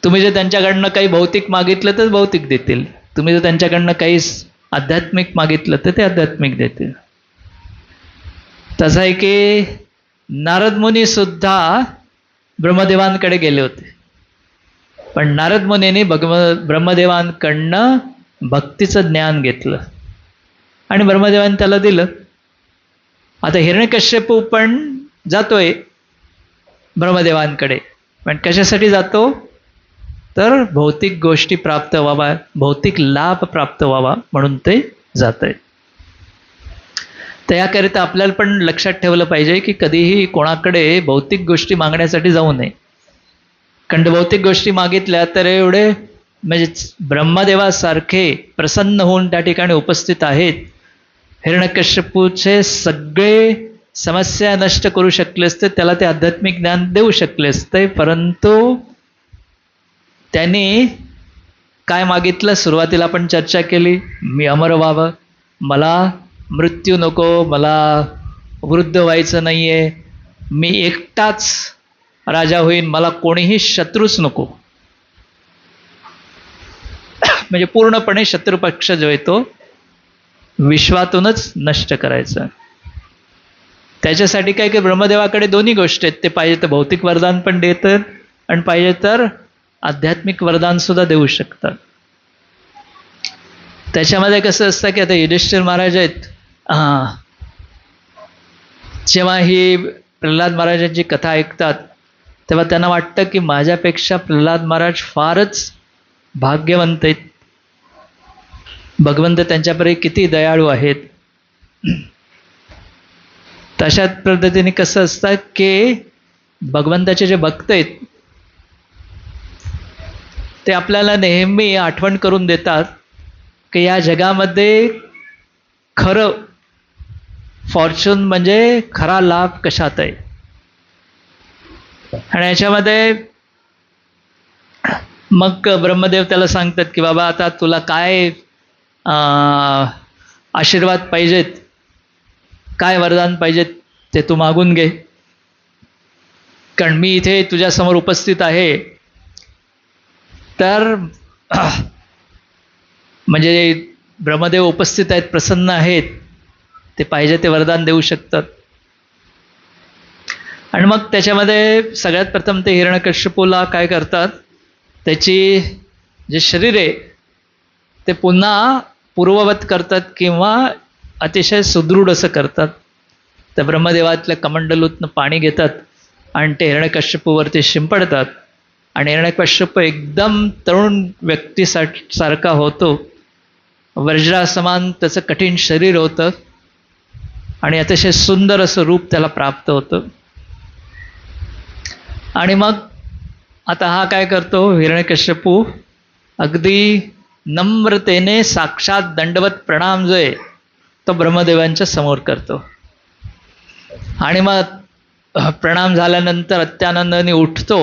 तुम्ही जर त्यांच्याकडनं काही भौतिक मागितलं तर भौतिक देतील, तुम्ही जर त्यांच्याकडनं काही आध्यात्मिक मागितलं तर ते आध्यात्मिक देतील. तसं आहे की नारद मुनी सुद्धा ब्रह्मदेवांकडे गेले होते, पण नारद मुनींनी ब्रह्मदेवांकडनं भक्तीचं ज्ञान घेतलं आणि ब्रह्मदेवांनी त्याला दिलं. आता हिरण्यकश्यपू पण जातोय ब्रह्मदेवांकडे, पण कशासाठी जातो, तर भौतिक गोष्टी प्राप्त व्हावा, भौतिक लाभ प्राप्त व्हावा म्हणून ते जात आहे. तर याकरिता आपल्याला पण लक्षात ठेवलं पाहिजे की कधीही कोणाकडे भौतिक गोष्टी मागण्यासाठी जाऊ नये. कारण भौतिक गोष्टी मागितल्या तर एवढे म्हणजे ब्रह्मदेवासारखे प्रसन्न होऊन त्या ठिकाणी उपस्थित आहेत. हिरण्यकश्यपूचे सगळे समस्या नष्ट करू शकले असते, त्याला ते आध्यात्मिक ज्ञान देऊ शकले असते, परंतु त्यांनी काय मागितलं? सुरुवातीला आपण चर्चा केली, मी अमर व्हावं, मला मृत्यू नको, मला वृद्ध व्हायचं नाहीये, मी एकटाच राजा होईन, मला कोणीही शत्रूच नको. म्हणजे पूर्णपणे शत्रुपक्ष जो आहे तो विश्वातूनच नष्ट करायचा. त्याच्यासाठी काय की ब्रह्मदेवाकडे दोन्ही गोष्टी आहेत. ते पाहिजे तर भौतिक वरदान पण देतात आणि पाहिजे तर आध्यात्मिक वरदान सुद्धा देऊ शकतात. त्याच्यामध्ये कसं असतं की आता युधिष्ठिर महाराज आहेत, जेव्हा ही प्रल्हाद महाराजांची कथा ऐकतात तेव्हा त्यांना वाटतं की माझ्यापेक्षा प्रल्हाद महाराज फारच भाग्यवंत आहेत, भगवंत त्यांच्याकडे किती दयाळू आहेत. तशाच पद्धतीने कसं असतं की भगवंताचे जे भक्त आहेत ते आपल्याला नेहमी आठवण करून देतात की या जगामध्ये खरं फॉर्च्यून म्हणजे खरा लाभ कशात आहे. आणि याच्यामध्ये मग ब्रह्मदेव त्याला सांगतात की बाबा आता तुला काय आशीर्वाद पाहिजेत, काय वरदान पाहिजेत ते तू मागून घे, कारण मी इथे तुझ्यासमोर उपस्थित आहे. तर म्हणजे ब्रह्मदेव उपस्थित आहेत, प्रसन्न आहेत, ते पाहिजे ते वरदान देऊ शकतात. आणि मग त्याच्यामध्ये सगळ्यात प्रथम ते हिरण्यकश्यपूला काय करतात, त्याची जे शरीर आहे ते पुन्हा पूर्ववत करतात किंवा अतिशय सुदृढ असं करतात. तर ब्रह्मदेवातल्या कमंडलूतनं पाणी घेतात आणि ते हिरण्यकश्यपूवरती शिंपडतात आणि हिरण्यकश्यप एकदम तरुण व्यक्तीसारखा होतो. वज्रासमान त्याचं कठीण शरीर होतं आणि अतिशय सुंदर असं रूप त्याला प्राप्त होतं. आणि मग आता हा काय करतो, हिरण्यकश्यपू अगदी नम्रतेने साक्षात दंडवत प्रणाम जो आहे तो ब्रह्मदेवांच्या समोर करतो. आणि मग प्रणाम झाल्यानंतर अत्यानंदाने उठतो,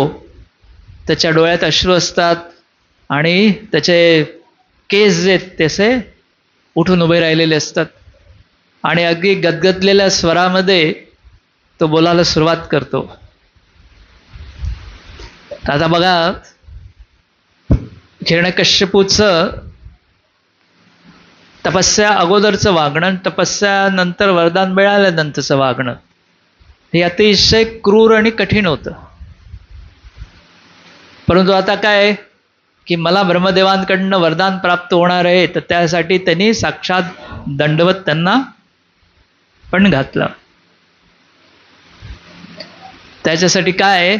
त्याच्या डोळ्यात अश्रू असतात आणि त्याचे केस जे आहेत तसे उठून उभे राहिलेले असतात आणि अगदी गदगदलेल्या स्वरामध्ये तो बोलायला सुरुवात करतो. आता बघा हिरण्यकश्यपूचं तपस्या अगोदरचं वागणं, तपस्यानंतर वरदान मिळाल्यानंतरचं वागणं हे अतिशय क्रूर आणि कठीण होतं. परंतु आता काय की मला ब्रह्मदेवांकडनं वरदान प्राप्त होणार आहे, तर त्यासाठी त्यांनी साक्षात दंडवत त्यांना पण घातला. त्याच्यासाठी काय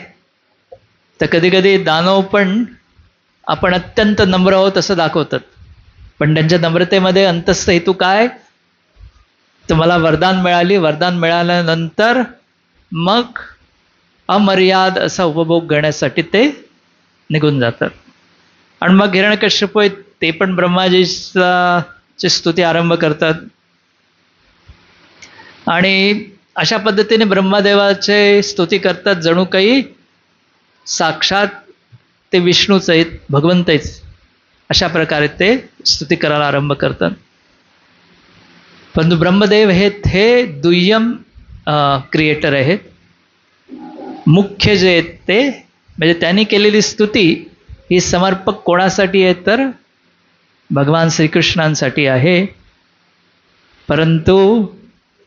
तर कधी कधी दानव पण आपण अत्यंत नम्र आहोत असं दाखवतात, पण त्यांच्या नम्रतेमध्ये अंतस्थ हेतू काय, तर मला वरदान मिळाली, वरदान मिळाल्यानंतर मग अमर्याद असा उपभोग घेण्यासाठी ते निघून जातात. आणि मग हिरण्यकश्यप ते पण ब्रह्माजीची स्तुती आरंभ करतात आणि अशा पद्धतीने ब्रह्मदेवाचे स्तुती करतात, जणू काही साक्षात ते विष्णूच आहेत, भगवंत आहेत, अशा प्रकारे ते स्तुती करायला आरंभ करतात. परंतु ब्रह्मदेव हे दुय्यम क्रिएटर आहेत. मुख्य जे आहेत ते म्हणजे त्यांनी केलेली स्तुती ही समर्पक कोणासाठी आहे तर भगवान श्रीकृष्णांसाठी आहे. परंतु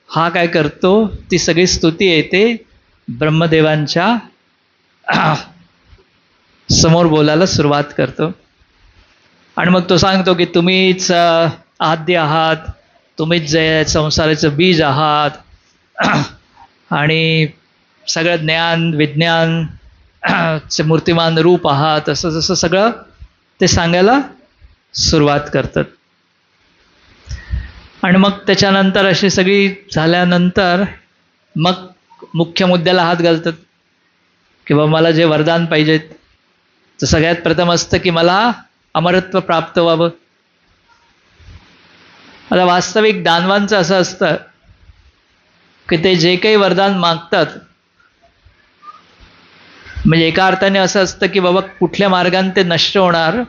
हा काय करतो, ती सगळी स्तुती येते ब्रह्मदेवांच्या समोर बोलायला सुरुवात करतो. आणि मग तो सांगतो की तुम्हीच आद्य आहात, तुम्हीच जे संसाराचं बीज आहात आणि सगळं ज्ञान विज्ञान चे मूर्तिमान रूप आहात, असं जसं सगळं ते सांगायला सुरुवात करतात. आणि मग त्याच्यानंतर अशी सगळी झाल्यानंतर मग मुख्य मुद्द्याला हात घालतात की बाबा मला जे वरदान पाहिजेत, तर सगळ्यात प्रथम असतं की मला अमरत्व प्राप्त व्हावं. आता वास्तविक दानवांचं असं असतं की ते जे काही वरदान मागतात, म्हणजे एका अर्थाने असं असतं की बाबा कुठल्या मार्गाने ते नष्ट होणार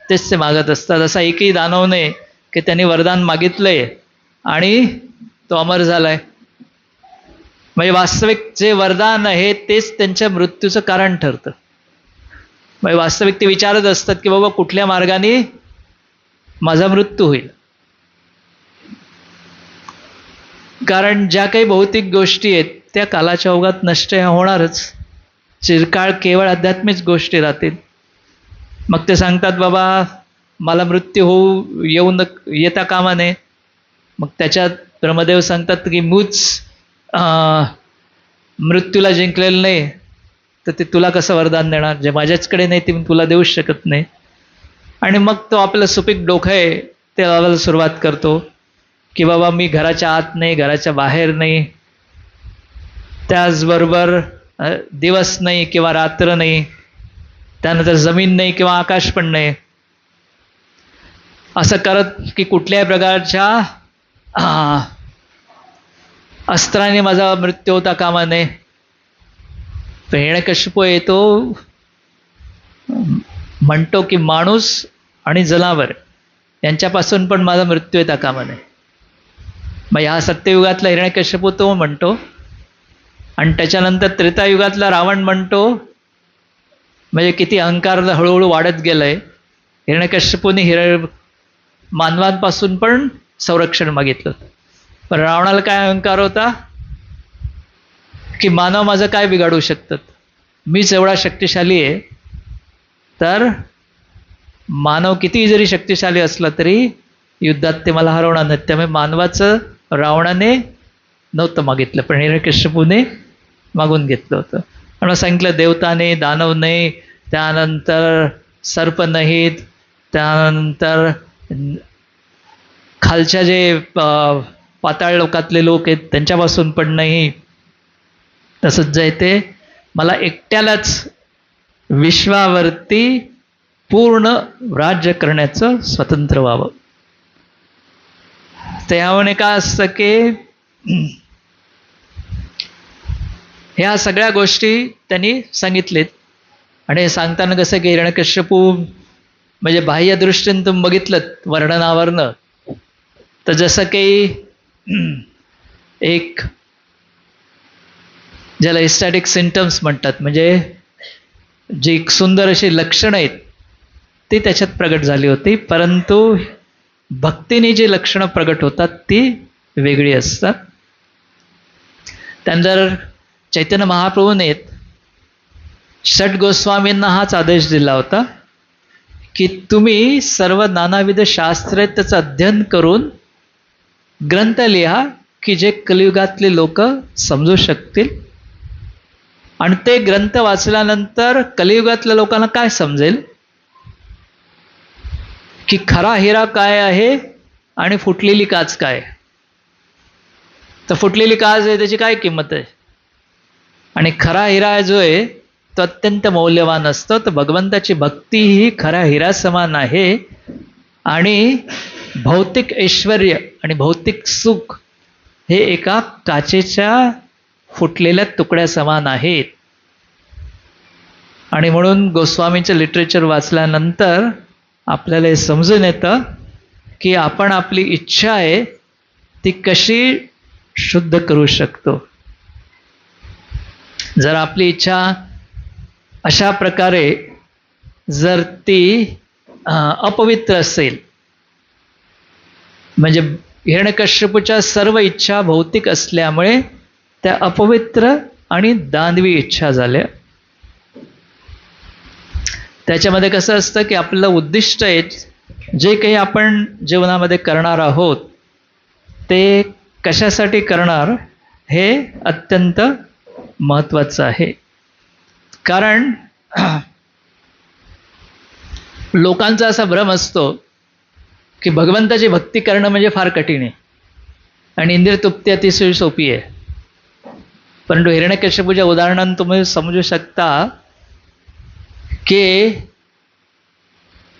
तेच ते मागत असतात. असा एकही दानव नाही की त्यांनी वरदान मागितलंय आणि तो अमर झालाय. म्हणजे वास्तविक जे वरदान आहे तेच त्यांच्या मृत्यूचं कारण ठरतं. म्हणजे वास्तविक ते विचारत असतात की बाबा कुठल्या मार्गाने माझा मृत्यू होईल. कारण ज्या काही भौतिक गोष्टी आहेत त्या कालाच्या ओघात नष्ट होणारच. चिरकाळ केवळ आध्यात्मिक गोष्टी राहतील. मग ते सांगतात बाबा मला मृत्यू येता कामा नये. मग त्याच्यात ब्रह्मदेव सांगतात की मूच मृत्यूला जिंकलेलं नाही, तर ते तुला कसं वरदान देणार, जे माझ्याचकडे नाही ते मी तुला देऊच शकत नाही. आणि मग तो आपलं सुपीक डोकं आहे ते लावायला सुरुवात करतो की बाबा मी घराच्या आत नाही, घराच्या बाहेर नाही, त्याचबरोबर दिवस नाही किंवा रात्र नाही, त्यानंतर जमीन नाही किंवा आकाश पण नाही. असं करत की कुठल्याही प्रकारच्या अस्त्राने माझा मृत्यू होता कामा नये. हिरण्यकशिपू येतो म्हणतो की माणूस आणि जनावर यांच्यापासून पण माझा मृत्यू येता कामा नये. मग ह्या सत्ययुगातला हिरण्यकशिपू तो म्हणतो, आणि त्याच्यानंतर त्रेतायुगातला रावण म्हणतो. म्हणजे किती अहंकार हळूहळू वाढत गेलंय. हिरण्यकशिपूने मानवांपासून पण संरक्षण मागितलं, पण रावणाला काय अहंकार होता की मानव माझं काय बिघाडू शकतात, मीच एवढा शक्तिशाली आहे. तर मानव किती जरी शक्तिशाली असला तरी युद्धात ते मला हरवणार नाहीत. त्यामुळे मानवाचं रावणाने नव्हतं मागितलं, पण हिरण्यकशिपूने मागून घेतलं होतं. आणि सांगितलं देवता नाही, दानव नाही, त्यानंतर सर्प नाहीत, त्यानंतर खालच्या जे पाताळ लोकातले लोक आहेत त्यांच्यापासून पण नाही. तसंच जे ते मला एकट्यालाच विश्वावरती पूर्ण राज्य करण्याचं स्वतंत्र व्हावं. त्यामुळे काय असतं की ह्या सगळ्या गोष्टी त्यांनी सांगितलेत. आणि हे सांगताना कसं की हिरण्यकशिपू म्हणजे बाह्यदृष्टीने तुम्ही बघितलं वर्णनावरनं, तर जसं काही एक ज्याला इस्टॅटिक सिम्पटम्स म्हणतात, म्हणजे जी सुंदर अशी लक्षणं आहेत ती त्याच्यात प्रगट झाली होती, परंतु भक्तीने जी लक्षणं प्रगट होतात ती वेगळी असतात. त्यानंतर चैतन्य महाप्रभूने षट गोस्वामींना हाच आदेश दिला होता की तुम्ही सर्व नानाविध शास्त्र त्याचं अध्ययन करून ग्रंथ लिहा की जे कलियुगातले लोक समजू शकतील. आणि ते ग्रंथ वाचल्यानंतर कलियुगातल्या लोकांना काय समजेल की खरा हिरा काय आहे आणि फुटलेली काच काय. तर फुटलेली काच आहे त्याची काय किंमत आहे, आणि खरा हिरा जो आहे तो अत्यंत मौल्यवान असतो. तर भगवंताची भक्ती ही खऱ्या हिरा समान आहे. आणि भौतिक ऐश्वर आणि भौतिक सुख हे एका काचेच्या फुटलेल्या तुकड्या समान आहेत. आणि म्हणून गोस्वामीचं लिटरेचर वाचल्यानंतर आपल्याला हे समजून येतं की आपण आपली इच्छा आहे ती कशी शुद्ध करू शकतो. जर आपली इच्छा अशा प्रकारे जर ती अपवित्र असेल, म्हणजे हिरण्यकश्यपूच्या सर्व इच्छा भौतिक असल्यामुळे त्या अपवित्र आणि दानवी इच्छा झाल्या. त्याच्यामध्ये कसं असतं की आपलं उद्दिष्ट आहे, जे काही आपण जीवनामध्ये करणार आहोत ते कशासाठी करणार हे अत्यंत महत्त्वाचं आहे. कारण लोकांचा असा भ्रम असतो की भगवंताची भक्ती करणं म्हणजे फार कठीण आहे आणि इंद्रियतृप्ती अतिशय सोपी आहे. परंतु हिरण्यकश्यपूच्या उदाहरणानं तुम्ही समजू शकता की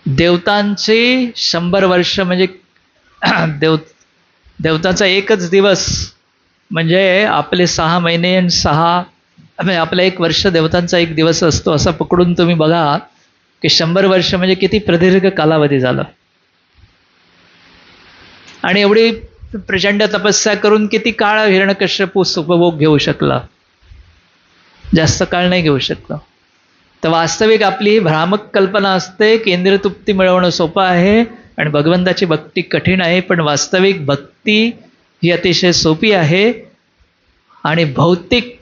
देवतांची 100 वर्ष म्हणजे देव देवताचा एकच दिवस म्हणजे आपले 6 महिने आणि 6 म्हणजे आपलं 1 वर्ष देवतांचा एक दिवस असतो असं पकडून तुम्ही बघा की 100 वर्ष म्हणजे किती प्रदीर्घ कालावधी झाला. आणि एवढी प्रचंड तपस्या करून किती काळ हिरण्यकश्यपू उपभोग घेऊ शकला? जास्त काळ नाही घेऊ शकला. तर वास्तविक आपली भ्रामक कल्पना असते की इंद्रियतृप्ती मिळवणं सोपं आहे आणि भगवंताची भक्ती कठीण आहे, पण वास्तविक भक्ती ही अतिशय सोपी आहे आणि भौतिक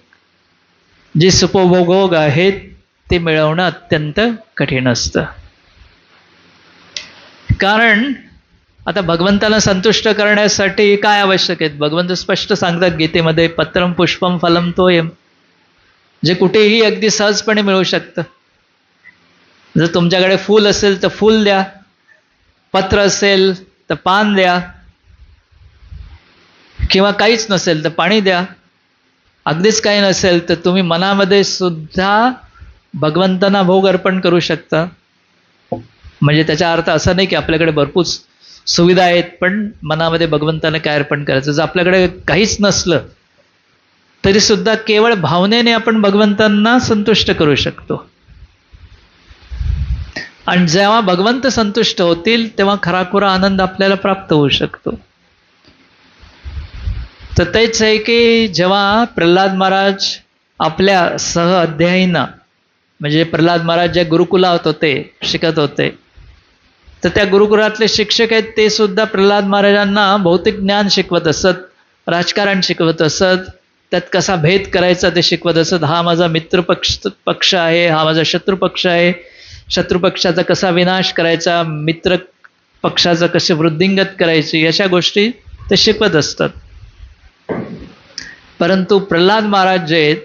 जे सुखोपभोग आहेत ते मिळवणं अत्यंत कठीण असतं. कारण आता भगवंताला संतुष्ट करण्यासाठी काय आवश्यक आहे? भगवंत स्पष्ट सांगतात गीतेमध्ये, पत्रम पुष्पम फलम तोयम, जे कुठेही अगदी सहजपणे मिळू शकतं. जर तुमच्याकडे फूल असेल तर फूल द्या, पत्र असेल तर पान द्या, किंवा काहीच नसेल तर पाणी द्या. अगदीच काही नसेल तर तुम्ही मनामध्ये सुद्धा भगवंतांना भोग अर्पण करू शकता. म्हणजे त्याचा अर्थ असा नाही की आपल्याकडे भरपूर सुविधा आहेत पण मनामध्ये भगवंताला काय अर्पण करायचं. जर आपल्याकडे काहीच नसलं तरी सुद्धा केवळ भावनेने आपण भगवंतांना संतुष्ट करू शकतो. आणि जेव्हा भगवंत संतुष्ट होतील तेव्हा खराखुरा आनंद आपल्याला प्राप्त होऊ शकतो. तर तेच आहे की जेव्हा प्रल्हाद महाराज आपल्या सह अध्यायींना, म्हणजे प्रल्हाद महाराज ज्या गुरुकुलात होते शिकत होते, तर त्या गुरुकुलातले शिक्षक आहेत ते सुद्धा प्रल्हाद महाराजांना भौतिक ज्ञान शिकवत असत, राजकारण शिकवत असत, त्यात कसा भेद करायचा ते शिकवत असत. हा माझा मित्र पक्ष आहे, हा माझा शत्रू पक्ष आहे, शत्रू पक्षाचा कसा विनाश करायचा, मित्र पक्षाचं कसे वृद्धिंगत करायची, अशा गोष्टी ते शिकवत असतात. परंतु प्रल्हाद महाराज जे आहेत,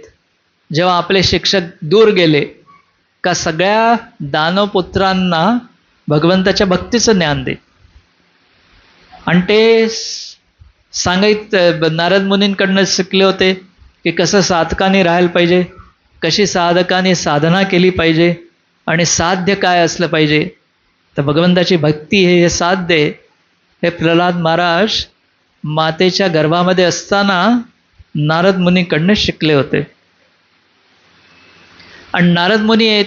जेव्हा आपले शिक्षक दूर गेले का सगळ्या दानवपुत्रांना भगवंताच्या भक्तीचं ज्ञान दे. आणि ते नारद मुनींकडनं शिकले होते की कसं साधकाने राहायला पाहिजे, कशी साधकाने साधना केली पाहिजे आणि साध्य काय असलं पाहिजे. तर भगवंताची भक्ती हे साध्य हे प्रल्हाद महाराज मातेच्या गर्भामध्ये असताना नारद मुनीकडनं शिकले होते. आणि नारद मुनी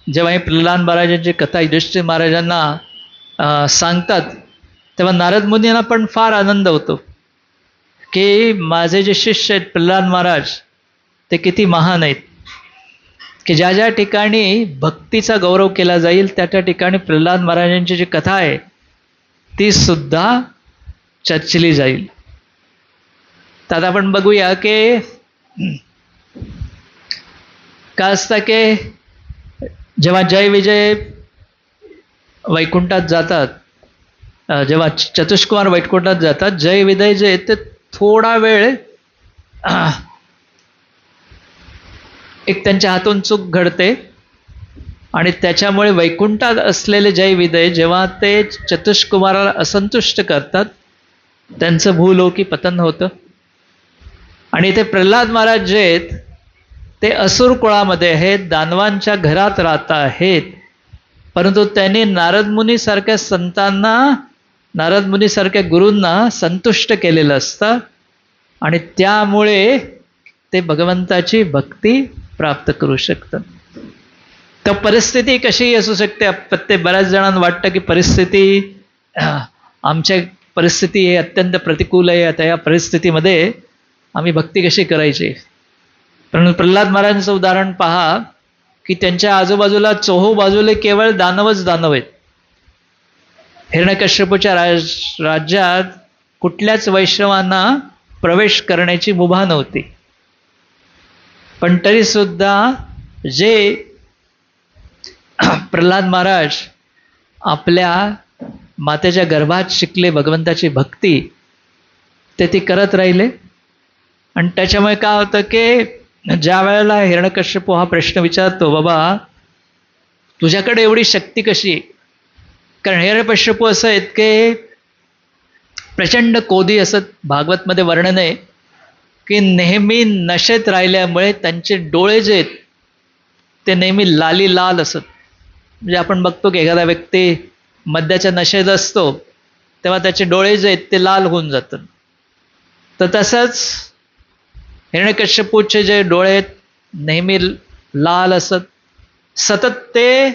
जेव्हा हे प्रल्हाद महाराजांची कथा युधिष्ठिर महाराजांना सांगतात तेव्हा नारद मुनींना पण फार आनंद होतो की माझे जे शिष्य आहेत प्रल्हाद महाराज ते किती महान आहेत, की ज्या ज्या ठिकाणी भक्तीचा गौरव केला जाईल त्या त्या ठिकाणी प्रल्हाद महाराजांची जी कथा आहे ती सुद्धा चर्चिली जाईल. तर आता आपण बघूया की काय असतं की जेव्हा जय विजय वैकुंठात जातात, जेव्हा चतुष्कुमार वैकुंठात जातात, जय विजय जे ते थोडा वेळ एक त्यांच्या हातून चूक घडते आणि त्याच्यामुळे वैकुंठात असलेले जय विजय जेव्हा ते चतुष्कुमाराला असंतुष्ट करतात त्यांचं भूलोकी पतन होतं. आणि इथे प्रल्हाद महाराज जे आहेत ते असुर कुळामध्ये आहेत, दानवांच्या घरात राहत आहेत, परंतु त्यांनी नारद मुनीसारख्या संतांना, नारद मुनीसारख्या गुरूंना संतुष्ट केलेलं असतं आणि त्यामुळे ते भगवंताची भक्ती प्राप्त करू शकतात. तर परिस्थिती कशी असू शकते. प्रत्येक बऱ्याच जणांना वाटतं की परिस्थिती आमच्या परिस्थिती हे अत्यंत प्रतिकूल आहे, आता या परिस्थितीमध्ये आम्ही भक्ती कशी करायची. पण प्रल्हाद महाराजांचं उदाहरण पहा की त्यांच्या आजूबाजूला चोहोबाजूला केवळ दानवच दानव आहेत. हिरण्यकश्यपूच्या राज्यात कुठल्याच वैष्णवांना प्रवेश करण्याची मुभा नव्हती, पण तरी सुद्धा जे प्रल्हाद महाराज आपल्या मातेच्या गर्भात शिकले भगवंताची भक्ती ते करत राहिले. आणि त्याच्यामुळे काय होतं की ज्या वेळेला हिरण्यकश्यपू हा प्रश्न विचारतो, बाबा तुझ्याकडे एवढी शक्ती कशी? कारण हिरण्यकश्यपू असं आहेत की प्रचंड क्रोधी असत. भागवतमध्ये वर्णन आहे की नेहमी नशेत राहिल्यामुळे त्यांचे डोळे जे आहेत ते नेहमी लाली लाल असत. म्हणजे आपण बघतो की एखादा व्यक्ती मद्याच्या नशेत असतो तेव्हा त्याचे डोळे जे आहेत ते लाल होऊन जातात. तर तसंच हिरण्यकश्यपूचे जे डोळे आहेत नेहमी लाल असत, सतत ते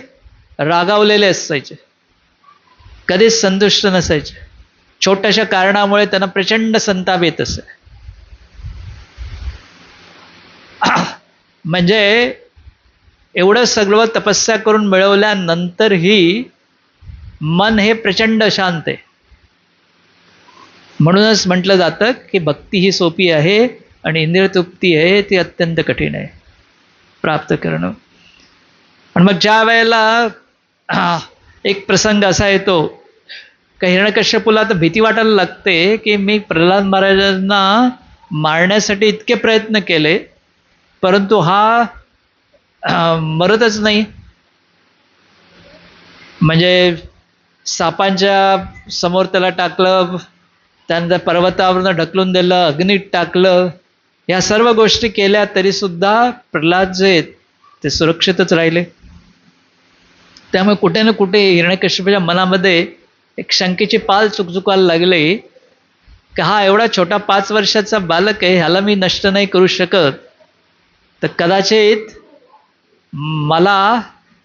रागावलेले असायचे, कधीच संतुष्ट नसायचे. छोट्याशा कारणामुळे त्यांना प्रचंड संताप येत असे. म्हणजे एवढं सगळं तपस्या करून मिळवल्यानंतरही मन हे प्रचंड शांत आहे. म्हणूनच म्हटलं जातं की भक्ती ही सोपी आहे आणि इंद्रिय तृप्ती आहे ती अत्यंत कठीण आहे प्राप्त करणं. आणि मग ज्या वेळेला एक प्रसंग असा येतो का हिरण्यकश्यपूला तर भीती वाटायला लागते की मी प्रल्हाद महाराजांना मारण्यासाठी इतके प्रयत्न केले परंतु हा मरतच नाही. म्हणजे सापांच्या समोर त्याला टाकलं, त्यानंतर पर्वतावरनं ढकलून दिलं, अग्नीत टाकलं, या सर्व गोष्टी केल्या तरी सुद्धा प्रल्हाद जे आहेत ते सुरक्षितच राहिले. त्यामुळे कुठे ना कुठे हिरण्यकश्यपूच्या मनामध्ये एक शंकेची पाल चुकचुकायला लागली की हा एवढा छोटा 5 वर्षाचा बालक आहे, ह्याला मी नष्ट नाही करू शकत, तर कदाचित मला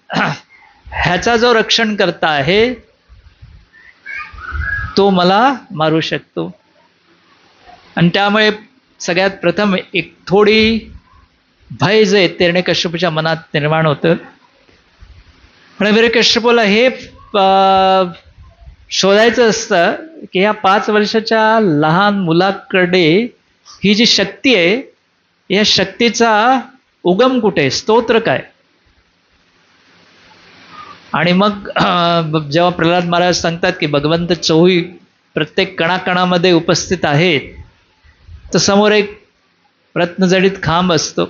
ह्याचा जो रक्षण करता आहे तो मला मारू शकतो. आणि त्यामुळे सगळ्यात प्रथम एक थोडी भय जे हिरण्यकश्यपूच्या मनात निर्माण होतं. आणि हिरण्यकश्यपूला हे शोधायचं असतं की ह्या 5 वर्षाच्या लहान मुलाकडे ही जी शक्ती आहे या शक्तीचा उगम कुठे, स्तोत्र काय. आणि मग जेव्हा प्रल्हाद महाराज सांगतात की भगवंत चोही प्रत्येक कणाकणामध्ये उपस्थित आहेत, तर समोर एक रत्नजडित खांब असतो.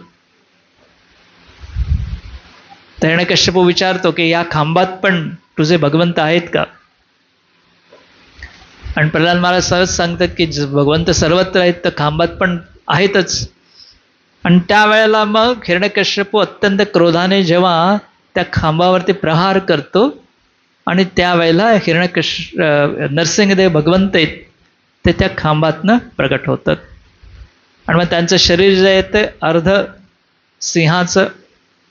तर हिरण्यकश्यपू विचारतो की या खांबात पण तुझे भगवंत आहेत का. आणि प्रल्हाद महाराज सहज सांगतात की भगवंत सर्वत्र आहेत तर खांबात पण आहेतच. आणि त्यावेळेला मग हिरण्यकश्यपू अत्यंत क्रोधाने जेव्हा त्या खांबावरती प्रहार करतो आणि त्यावेळेला नरसिंहदेव भगवंत आहेत ते त्या खांबातनं प्रकट होतात. आणि मग त्यांचं शरीर जे आहे ते अर्ध सिंहाचं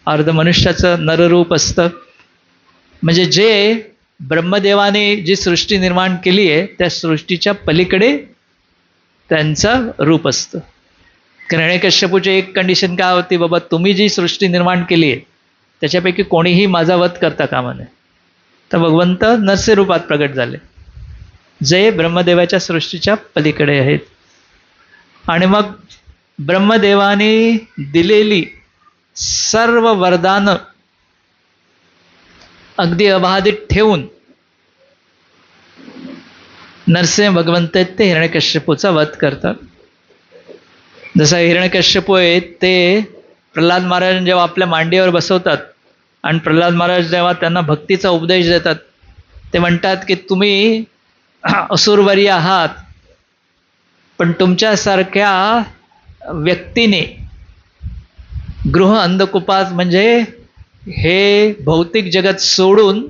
अर्ध मनुष्याचं नररूप असतं. म्हणजे जे ब्रह्मदेवाने जी सृष्टी निर्माण केली आहे त्या सृष्टीच्या पलीकडे त्यांचं रूप असतं. कारण हिरण्यकश्यपूची एक कंडिशन काय होती, बाबा तुम्ही जी सृष्टी निर्माण केली आहे त्याच्यापैकी कोणीही माझा वध करता कामा नये. तर भगवंत नरसिंह रूपात प्रगट झाले जे ब्रह्मदेवाच्या सृष्टीच्या पलीकडे आहेत. आणि मग ब्रह्मदेवाने दिलेली सर्व वरदानं अगदी अबाधित ठेवून नरसिंह भगवंत आहेत ते हिरण्यकश्यपूचा वध करतात. जसं हिरण्यकश्यपू आहेत ते प्रल्हाद महाराज जेव्हा आपल्या मांडीवर बसवतात आणि प्रल्हाद महाराज जेव्हा त्यांना भक्तीचा उपदेश देतात ते म्हणतात की तुम्ही असुरवर्य आहात पण तुमच्यासारख्या व्यक्तीने गृह अंधकुपात म्हणजे हे भौतिक जगत सोडून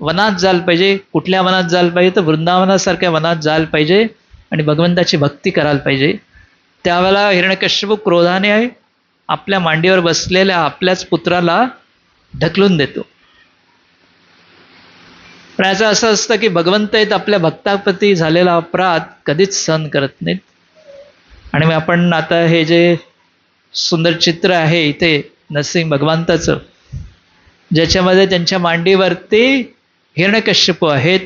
वनात जायला पाहिजे. कुठल्या वनात जायला पाहिजे तर वृंदावनासारख्या वनात जायला पाहिजे आणि भगवंताची भक्ती करायला पाहिजे. त्यावेळेला हिरण्यकश्यपू क्रोधाने आपल्या मांडीवर बसलेल्या आपल्याच पुत्राला ढकलून देतो. पण याचं असं असतं की भगवंत आहेत आपल्या भक्ताप्रती झालेला अपराध कधीच सहन करत नाहीत. आणि मग आपण आता हे जे सुंदर चित्र आहे इथे नरसिंह भगवंताचं ज्याच्यामध्ये त्यांच्या मांडीवरती हिरण्यकश्यपू आहेत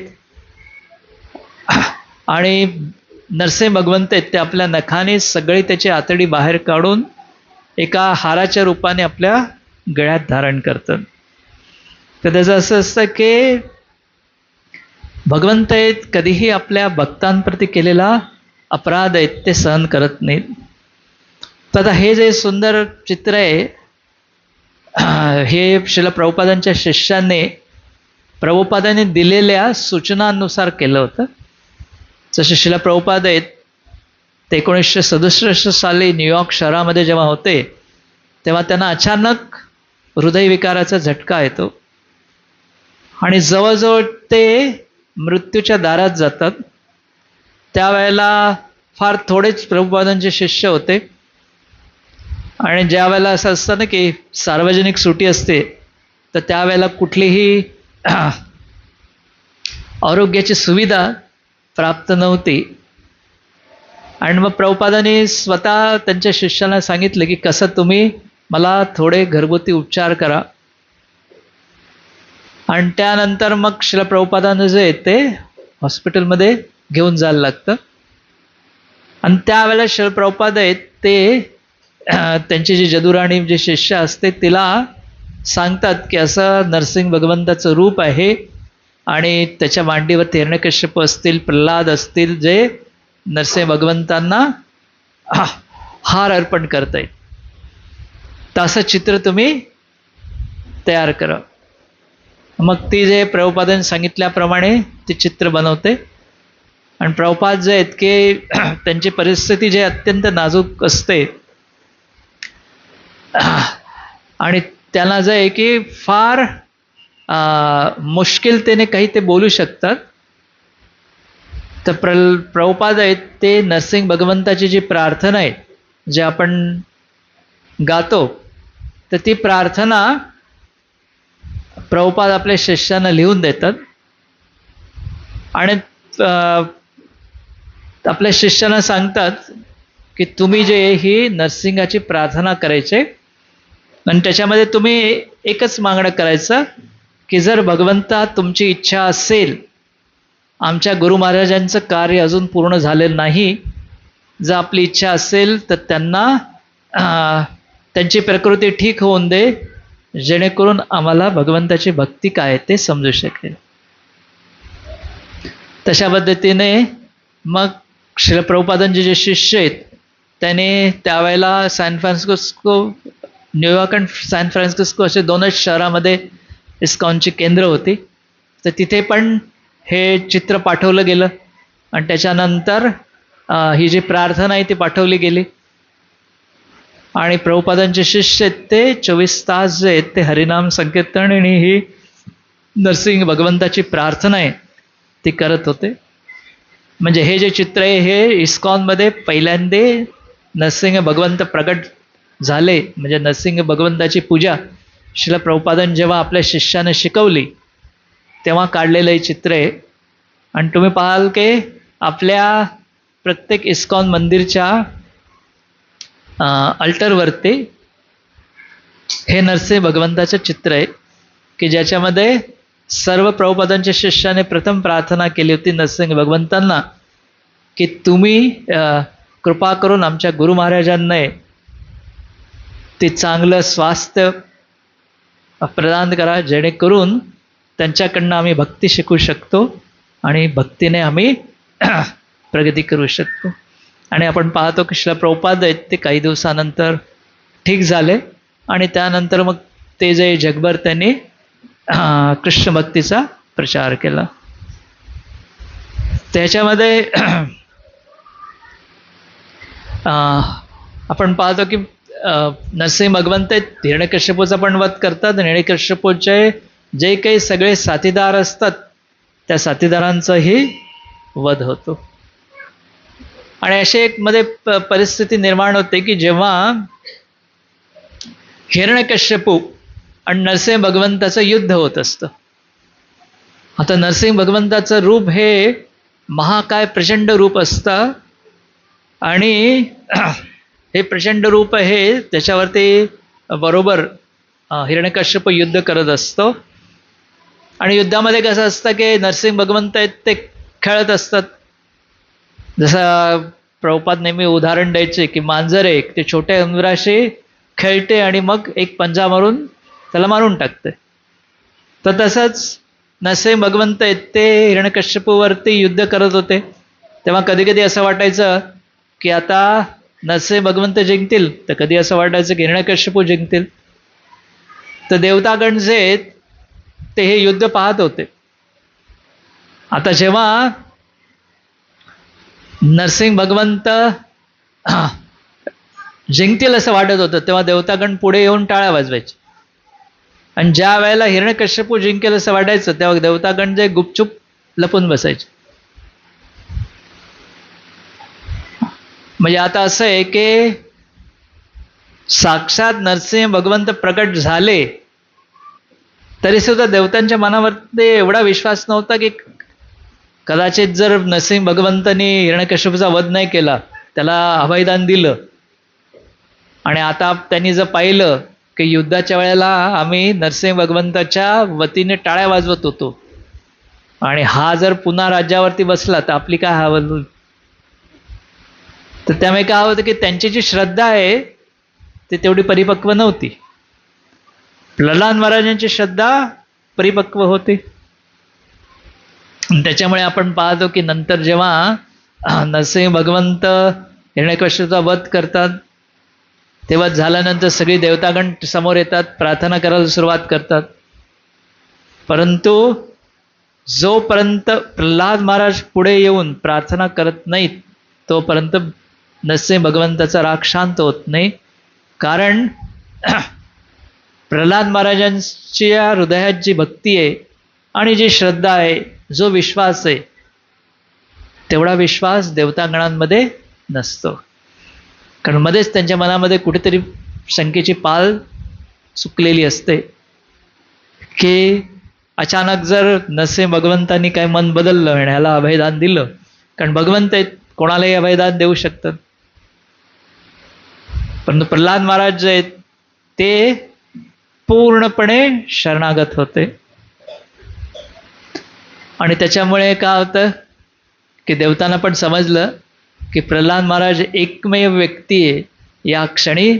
आणि नरसिंह भगवंत आहेत ते आपल्या नखाने सगळी त्याची आतडी बाहेर काढून एका हाराच्या रूपाने आपल्या गळ्यात धारण करतात. तर त्याचं असं असतं की भगवंत आहेत कधीही आपल्या भक्तांप्रती केलेला अपराध आहेत ते सहन करत नाहीत. तर आता हे जे सुंदर चित्र आहे हे श्रील प्रभुपादांच्या शिष्याने प्रभुपादांनी दिलेल्या सूचनांनुसार केलं होतं. जसे श्रील प्रभुपाद आहेत ते 1967 साली न्यूयॉर्क शहरामध्ये जेव्हा होते तेव्हा त्यांना अचानक हृदयविकाराचा झटका येतो. आणि जवळजवळ ते मृत्यूच्या दारात जातात. त्यावेळेला फार थोडेच प्रभुपादांचे शिष्य होते. आणि ज्या वेळेला असं असतं ना की सार्वजनिक सुटी असते, तर त्यावेळेला कुठलीही आरोग्याची सुविधा प्राप्त नव्हती. आणि मग प्रभुपादांनी स्वतः त्यांच्या शिष्यांना सांगितलं की कसं तुम्ही मला थोडे घरगुती उपचार करा. आणि त्यानंतर मग श्रील प्रभुपादांना जे ते हॉस्पिटलमध्ये घेऊन जायला लागतं. आणि त्यावेळेला श्रील प्रभुपाद आहेत ते त्यांची जी जदुराणी जे शिष्य असते तिला सांगतात की असं नरसिंह भगवंताचं रूप आहे आणि त्याच्या मांडीवरती हिरण्यकश्यप असतील, प्रल्हाद असतील, जे नरसिंह भगवंतांना हार अर्पण करतायत. तसं चित्र तुम्ही तयार करा. मग ती जे प्रभुपादांनी सांगितल्याप्रमाणे ते चित्र बनवते. आणि प्रभुपाद जे आहेत की त्यांची परिस्थिती जे अत्यंत नाजूक असते आणि त्यांना जे आहे की फार मुश्किलतेने काही ते बोलू शकतात. तर प्रभुपाद आहेत ते नरसिंह भगवंताची जी प्रार्थना आहे जे आपण गातो, तर ती प्रार्थना प्रभुपाद आपल्या शिष्यांना लिहून देतात. आणि आपल्या शिष्यांना सांगतात की तुम्ही जे ही नरसिंहाची प्रार्थना करायचे आणि त्याच्यामध्ये तुम्ही एकच मागणं करायचं की जर भगवंता तुमची इच्छा असेल, आमच्या गुरु महाराजांचं कार्य अजून पूर्ण झालेलं नाही, जर आपली इच्छा असेल तर त्यांना त्यांची प्रकृती ठीक होऊन दे, जेणेकरून आम्हाला भगवंताची भक्ती काय ते समजू शकेल. तशा पद्धतीने मग श्रील प्रभुपादांचे जे शिष्य आहेत त्याने त्यावेळेला सॅन फ्रान्सिस्को, न्यूयॉर्क आणि सॅन फ्रान्सिस्को असे दोनच शहरामध्ये इस्कॉनची केंद्र होती. तर तिथे पण हे चित्र पाठवलं गेलं आणि त्याच्यानंतर ही जी प्रार्थना आहे ती पाठवली गेली. आणि प्रभुपादांचे शिष्य आहेत ते 24 तास जे आहेत ते हरिनाम संकीर्तन आणि ही नरसिंह भगवंताची प्रार्थना आहे ती करत होते. म्हणजे हे जे चित्र आहे हे इस्कॉनमध्ये पहिल्यांदा नरसिंह भगवंत प्रगट झाले, म्हणजे नरसिंह भगवंताची पूजा श्रील प्रभुपादांनी जेव्हा आपल्या शिष्याने शिकवली तेव्हा काढलेलं हे चित्र आहे. आणि तुम्ही पाहाल की आपल्या प्रत्येक इस्कॉन मंदिरच्या अल्टरवरती हे नरसिंह भगवंताचं चित्र आहे की ज्याच्यामध्ये सर्व प्रभुपादांच्या शिष्याने प्रथम प्रार्थना केली होती नरसिंह भगवंतांना की तुम्ही कृपा करून आमच्या गुरु महाराजांना ते चांगलं स्वास्थ्य प्रदान करा, जेणेकरून त्यांच्याकडनं आम्ही भक्ती शिकू शकतो आणि भक्तीने आम्ही प्रगती करू शकतो. आणि आपण पाहतो की श्रील प्रभुपाद आहेत ते काही दिवसानंतर ठीक झाले आणि त्यानंतर मग ते जे जगभर त्यांनी कृष्ण भक्तीचा प्रचार केला. त्याच्यामध्ये आपण पाहतो की नरसिंह भगवंत हिरण्यकश्यपूचा पण वध करतात आणि हिरण्यकश्यपूचे जे काही सगळे साथीदार असतात त्या साथीदारांचाही वध होतो. आणि अशी एक मध्ये परिस्थिती निर्माण होते की जेव्हा हिरण्यकश्यपू आणि नरसिंह भगवंताचं युद्ध होत असतं. आता नरसिंह भगवंताचं रूप हे महाकाय प्रचंड रूप असतं आणि हे प्रचंड रूप आहे त्याच्यावरती बरोबर हिरण्यकश्यप युद्ध करत असतो. आणि युद्धामध्ये कसं असतं की नरसिंह भगवंत आहेत ते खेळत असतात. जसं प्रभुपाद नेहमी उदाहरण द्यायचे की मांजर एक ते छोट्या उंदराशी खेळते आणि मग एक पंजा मारून त्याला मारून टाकते. तर तसंच नरसिंह भगवंत आहेत ते हिरण्यकश्यपूवरती युद्ध करत होते. तेव्हा कधी कधी असं वाटायचं की आता नरसिंह भगवंत जिंकतील, तर कधी असं वाटायचं की हिरण्यकश्यपू जिंकतील. तर देवतागण जे आहेत ते हे युद्ध पाहत होते. आता जेव्हा नरसिंह भगवंत जिंकतील असं वाटत होतं तेव्हा देवतागण पुढे येऊन टाळ्या वाजवायचे आणि ज्या वेळेला हिरण्यकश्यपू जिंकेल असं वाटायचं तेव्हा देवतागण जे गुपचूप लपून बसायचे. म्हणजे आता असं आहे की साक्षात नरसिंह भगवंत प्रकट झाले तरी सुद्धा देवतांच्या मनावरती एवढा विश्वास नव्हता की कदाचित जर नरसिंह भगवंतांनी हिरण्यकश्यपूचा वध नाही केला, त्याला अभयदान दिलं आणि आता त्यांनी जर पाहिलं की युद्धाच्या वेळेला आम्ही नरसिंह भगवंताच्या वतीने टाळ्या वाजवत होतो आणि हा जर पुन्हा राज्यावरती बसला तर आपली काय हाल होईल. तर त्यामुळे काय होतं की त्यांची जी श्रद्धा आहे ती तेवढी परिपक्व नव्हती. प्रल्हाद महाराजांची श्रद्धा परिपक्व होती. त्याच्यामुळे आपण पाहतो की नंतर जेव्हा नरसिंह भगवंत हिरण्यकश्यपूचा वध करतात तेव्हा झाल्यानंतर सगळी देवतागण समोर येतात, प्रार्थना करायला सुरुवात करतात. परंतु जोपर्यंत प्रल्हाद महाराज पुढे येऊन प्रार्थना करत नाहीत तोपर्यंत नरसिंह भगवंताचा राग शांत होत नाही. कारण प्रल्हाद महाराजांची या हृदयात जी भक्ती आहे आणि जी श्रद्धा आहे, जो विश्वास आहे, तेवढा विश्वास देवतागणांमध्ये नसतो. कारण मध्येच त्यांच्या मनामध्ये कुठेतरी शंकेची पाल चुकलेली असते की अचानक जर नरसिंह भगवंतांनी काय मन बदललं आणि ह्याला अभयदान दिलं, कारण भगवंत आहेत, कोणालाही अभयदान देऊ शकतात. परंतु प्रल्हाद महाराज जे आहेत ते पूर्णपणे शरणागत होते आणि त्याच्यामुळे काय होतं की देवतांना पण समजलं की प्रल्हाद महाराज एकमेव व्यक्ती आहे या क्षणी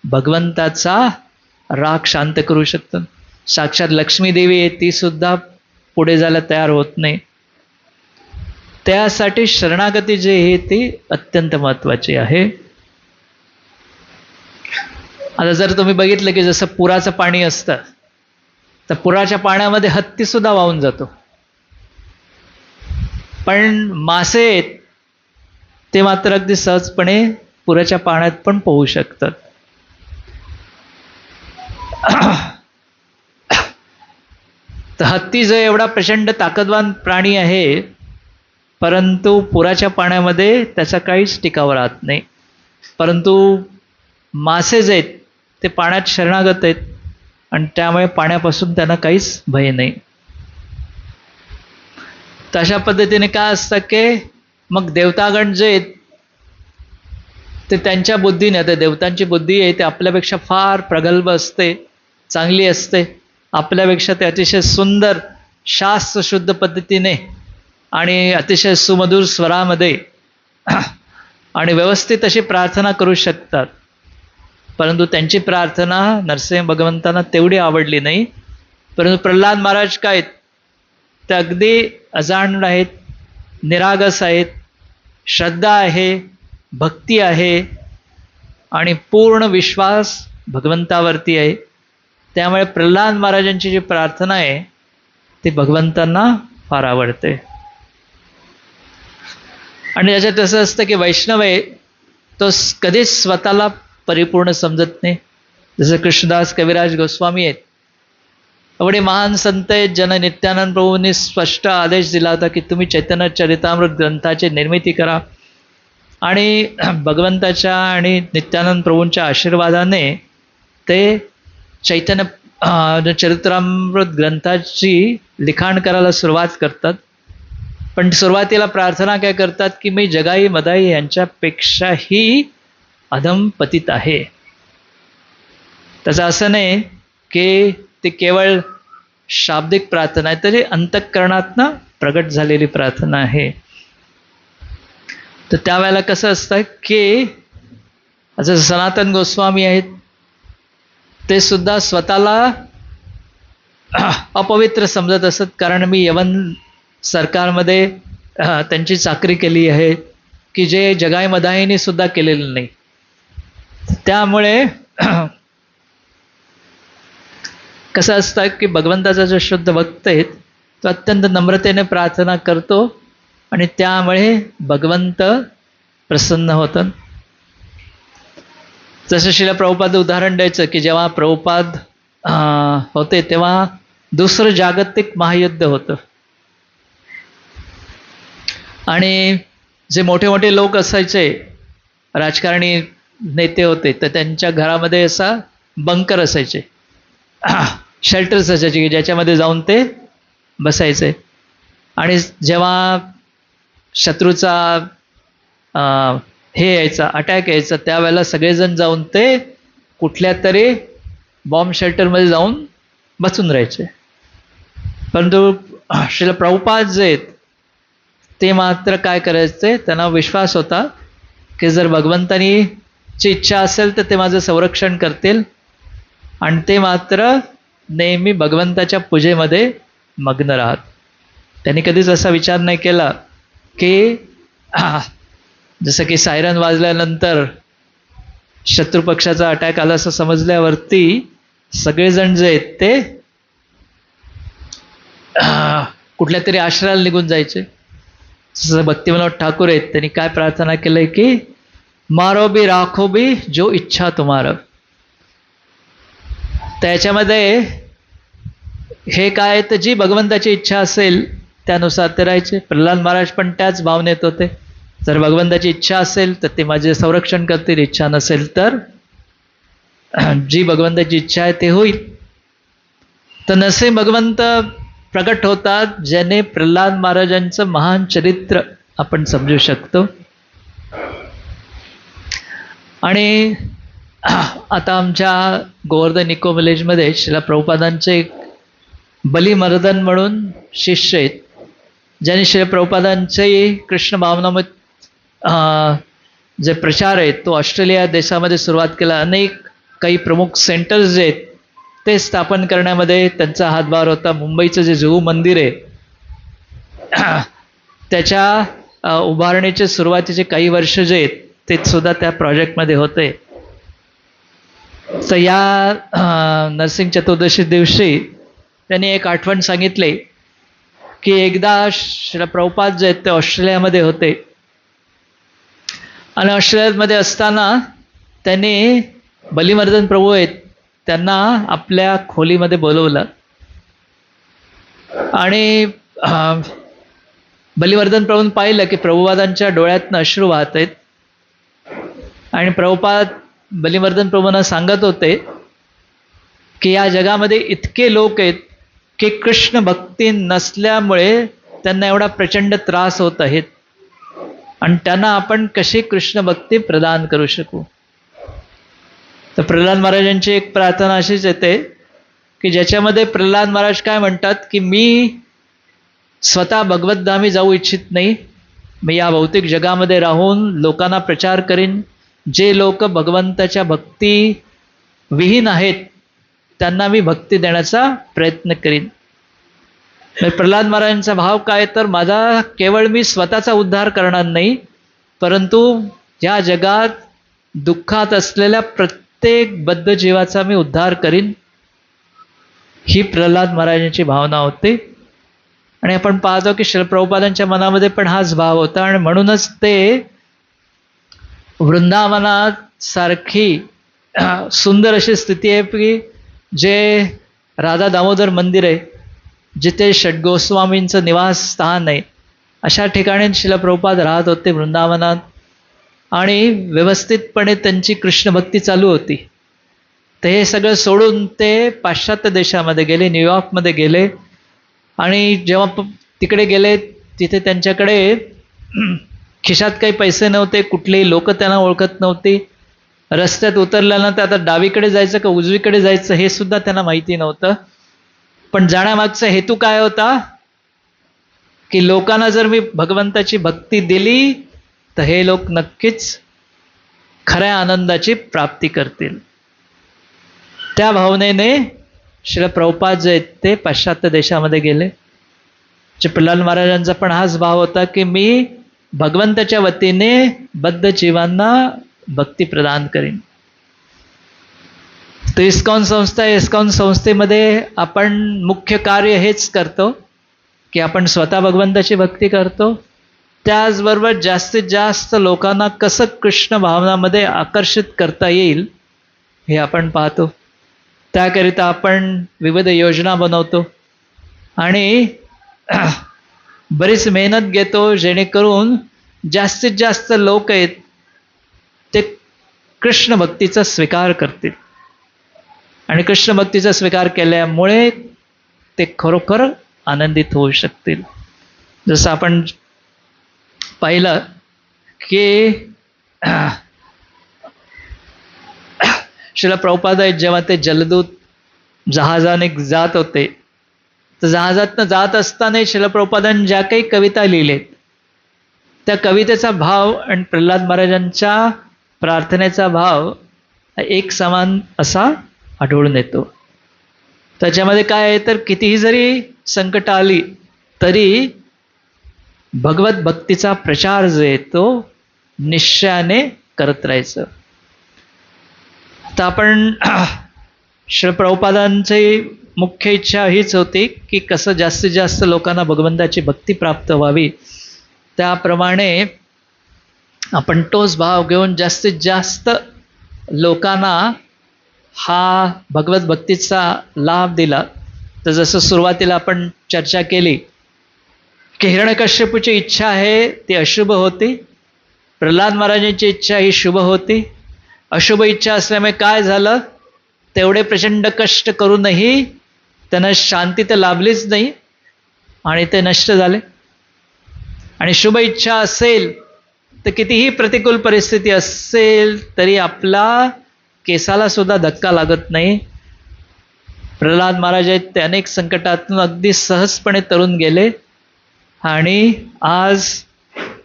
भगवंताचा राग शांत करू शकतात. साक्षात लक्ष्मी देवी आहे, ती सुद्धा पुढे जायला तयार होत नाही. त्यासाठी शरणागती जी आहे ती अत्यंत महत्वाची आहे. आता जर तुम्ही बघितलं की जसं पुराचं पाणी असतं तर पुराच्या पाण्यामध्ये हत्ती सुद्धा वाहून जातो, पण मासे आहेत ते मात्र अगदी सहजपणे पुराच्या पाण्यात पण पोहू शकतात. तर हत्ती जो एवढा प्रचंड ताकदवान प्राणी आहे, परंतु पुराच्या पाण्यामध्ये त्याचा काहीच टिकाव राहत नाही. परंतु मासे जे आहेत ते पाण्यात शरणागत आहेत आणि त्यामुळे पाण्यापासून त्यांना काहीच भय नाही. तर अशा पद्धतीने काय असतं की मग देवतागण जे आहेत ते त्यांच्या बुद्धीने, आता देवतांची बुद्धी आहे ते आपल्यापेक्षा फार प्रगल्भ असते, चांगली असते. आपल्यापेक्षा ते अतिशय सुंदर शास्त्रशुद्ध पद्धतीने आणि अतिशय सुमधुर स्वरामध्ये आणि व्यवस्थित अशी प्रार्थना करू शकतात. परंतु त्यांची प्रार्थना नरसिंह भगवंतांना तेवढी आवडली नाही. परंतु प्रल्हाद महाराज काय आहेत ते अगदी अजाण आहेत, निरागस आहेत, श्रद्धा आहे, भक्ती आहे आणि पूर्ण विश्वास भगवंतावरती आहे. त्यामुळे प्रल्हाद महाराजांची जी प्रार्थना आहे ती भगवंतांना फार आवडते. आणि त्याच्यात असं असतं की वैष्णव आहे तो कधीच स्वतःला परिपूर्ण समजत नाही. जसं कृष्णदास कविराज गोस्वामी आहेत, एवढे महान संत आहेत, ज्यांना नित्यानंद प्रभूंनी स्पष्ट आदेश दिला होता की तुम्ही चैतन्य चरितामृत ग्रंथाची निर्मिती करा. आणि भगवंताच्या आणि नित्यानंद प्रभूंच्या आशीर्वादाने ते चैतन्य चरितामृत ग्रंथाची लिखाण करायला सुरुवात करतात. पण सुरुवातीला प्रार्थना काय करतात की मी जगाई मदाई यांच्यापेक्षाही अधम पतित आहे. त्याचं असं नाही की ते केवळ शाब्दिक प्रार्थना आहे, तरी अंतःकरणातनं प्रगट झालेली प्रार्थना आहे. तर त्यावेळेला कसं असतं की असं सनातन गोस्वामी आहेत ते सुद्धा स्वतःला अपवित्र समजत असत, कारण मी यवन सरकारमध्ये त्यांची चाकरी केली आहे की जे जगाई मदाईने सुद्धा केलेलं नाही. त्यामुळे कसं असतं की भगवंताचा जो शुद्ध भक्त आहे तो अत्यंत नम्रतेने प्रार्थना करतो आणि त्यामुळे भगवंत प्रसन्न होतात. जसं श्रील प्रभुपाद उदाहरण द्यायचं की जेव्हा प्रभुपाद होते तेव्हा दुसरं जागतिक महायुद्ध होतं. आणि जे मोठे मोठे लोक असायचे, राजकारणी नेते होते, तर त्यांच्या घरामध्ये असा बंकर असायचे, शेल्टर्स असायचे की ज्याच्यामध्ये जाऊन ते बसायचे. आणि जेव्हा शत्रूचा हे यायचा, अटॅक यायचा, त्यावेळेला सगळेजण जाऊन ते कुठल्या तरी बॉम्ब शेल्टरमध्ये जाऊन बसून राहायचे. परंतु श्रील प्रभुपाद जे आहेत ते मात्र काय करायचे, त्यांना विश्वास होता की जर भगवंतानी ची इच्छा असेल तर ते माझं संरक्षण करतील, आणि ते मात्र नेहमी भगवंताच्या पूजेमध्ये मग्न राहत. त्यांनी कधीच असा विचार नाही केला की जसं की सायरन वाजल्यानंतर शत्रुपक्षाचा अटॅक आला असं समजल्यावरती सगळेजण जे आहेत ते कुठल्या तरी आश्रयाला निघून जायचे. जसं भक्तिविनोद ठाकूर आहेत, त्यांनी काय प्रार्थना केलंय की मारो बी राखो बी जो इच्छा तुम्हारा. त्याच्यामध्ये हे काय, तर जी भगवंताची इच्छा असेल त्यानुसार ते राहायचे. प्रल्हाद महाराज पण त्याच भावनेत होते, जर भगवंताची इच्छा असेल तर ते माझे संरक्षण करतील, इच्छा नसेल तर जी भगवंताची इच्छा आहे ते होईल. तर नसे भगवंत प्रकट होतात ज्याने प्रल्हाद महाराजांचं महान चरित्र आपण समजू शकतो. आणि आता आमच्या गोवर्धन इको विलेजमध्ये श्रीला प्रभुपादांचे एक बलिमर्दन म्हणून शिष्य आहेत, ज्यांनी श्री प्रभुपादांचे कृष्ण भावनामृत जे प्रचार आहेत तो ऑस्ट्रेलिया देशामध्ये सुरुवात केला. अनेक काही प्रमुख सेंटर्स जे आहेत ते स्थापन करण्यामध्ये त्यांचा हातभार होता. मुंबईचं जे जुहू मंदिर आहे त्याच्या उभारणीचे सुरुवातीचे काही वर्ष जे आहेत ते सुद्धा त्या प्रोजेक्टमध्ये होते. तर या नरसिंह चतुर्दशी दिवशी त्यांनी एक आठवण सांगितली की एकदा श्री प्रभुपाद जे आहेत ते ऑस्ट्रेलियामध्ये होते, आणि ऑस्ट्रेलियामध्ये असताना त्यांनी बलिमर्दन प्रभू आहेत त्यांना आपल्या खोलीमध्ये बोलवलं, आणि बलिवर्धन प्रभूंनी पाहिलं की प्रभुपादांच्या डोळ्यातनं अश्रू वाहत आहेत. आणि प्रभुपाद बलिवर्धन प्रभूंना सांगत होते की या जगामध्ये इतके लोक आहेत की कृष्ण भक्ती नसल्यामुळे त्यांना एवढा प्रचंड त्रास होत आहेत, आणि त्यांना आपण कशी कृष्ण भक्ती प्रदान करू शकू. तर प्रल्हाद महाराजांची एक प्रार्थना अशीच येते की ज्याच्यामध्ये प्रल्हाद महाराज काय म्हणतात की मी स्वतः भगवतधामी जाऊ इच्छित नाही, मी या भौतिक जगामध्ये राहून लोकांना प्रचार करीन. जे लोक भगवंताच्या भक्ती विहीन आहेत त्यांना मी भक्ती देण्याचा प्रयत्न करीन. प्रल्हाद महाराजांचा भाव काय, तर माझा केवळ मी स्वतःचा उद्धार करणार नाही, परंतु या जगात दुःखात असलेल्या प्रत्येक बद्ध जीवाचा मी उद्धार करीन, ही प्रल्हाद महाराजांची भावना होती. आणि आपण पाहतो की श्री प्रभुपादांच्या मनामध्ये पण हाच भाव होता, आणि म्हणूनच ते वृंदावनात सारखी सुंदर अशी स्थिती आहे की जे राधा दामोदर मंदिर आहे, जिथे षडगोस्वामींचं निवासस्थान आहे, अशा ठिकाणी श्रील प्रभुपाद राहत होते वृंदावनात, आणि व्यवस्थितपणे त्यांची कृष्णभक्ती चालू होती. तर हे सगळं सोडून ते पाश्चात्य देशामध्ये गेले, न्यूयॉर्कमध्ये गेले, आणि जेव्हा तिकडे गेले तिथे त्यांच्याकडे खिशात काही पैसे नव्हते, कुठलेही लोक त्यांना ओळखत नव्हती. रस्त्यात उतरल्यानंतर आता डावीकडे जायचं का उजवीकडे जायचं हे सुद्धा त्यांना माहिती नव्हतं. पण जाण्यामागचा हेतू काय होता की लोकांना जर मी भगवंताची भक्ती दिली तर हे लोक नक्कीच खऱ्या आनंदाची प्राप्ती करतील. त्या भावनेने श्री प्रभुपाद जे आहेत ते पाश्चात्य देशामध्ये गेले. प्रल्हाद महाराजांचा पण हाच भाव होता की मी भगवंताच्या वतीने बद्ध जीवांना भक्ती प्रदान करीन. तर इस्कॉन संस्था, इस्कॉन संस्थेमध्ये आपण मुख्य कार्य हेच करतो की आपण स्वतः भगवंताची भक्ती करतो, त्याचबरोबर जास्तीत जास्त लोकांना कसं कृष्ण भावनामध्ये आकर्षित करता येईल हे आपण पाहतो. त्याकरिता आपण विविध योजना बनवतो आणि बरीच मेहनत घेतो जेणेकरून जास्तीत जास्त लोक आहेत ते कृष्ण भक्तीचा स्वीकार करतील आणि कृष्ण भक्तीचा स्वीकार केल्यामुळे ते खरोखर आनंदित होऊ शकतील. जसं आपण पाहिलं की श्रील प्रभुपाद जेव्हा ते जलदूत जहाजाने जात होते तर जहाजातनं जात असताना श्रील प्रभुपादांनी ज्या काही कविता लिहिलेत त्या कवितेचा भाव आणि प्रल्हाद महाराजांच्या प्रार्थनेचा भाव एक समान असा आढळून येतो. त्याच्यामध्ये काय आहे तर कितीही जरी संकट आली तरी भगवत भक्तीचा प्रचार जो आहे तो निश्चयाने करत राहायचं. तर आपण श्री प्रभुपादांची मुख्य इच्छा हीच होती की कसं जास्तीत जास्त लोकांना भगवंताची भक्ती प्राप्त व्हावी. त्याप्रमाणे आपण तोच भाव घेऊन जास्तीत जास्त लोकांना हा भगवत भक्तीचा लाभ दिला. तर जसं सुरुवातीला आपण चर्चा केली की हिरण्यकश्यपूची इच्छा आहे ती अशुभ होती, प्रल्हाद महाराजांची इच्छा ही शुभ होती. अशुभ इच्छा असल्यामुळे काय झालं, तेवढे प्रचंड कष्ट करूनही त्यांना शांती तर लाभलीच नाही आणि ते नष्ट झाले. आणि शुभ इच्छा असेल तर कितीही प्रतिकूल परिस्थिती असेल तरी आपला केसाला सुद्धा धक्का लागत नाही. प्रल्हाद महाराज आहेत ते अनेक संकटातून अगदी सहजपणे तरून गेले आणि आज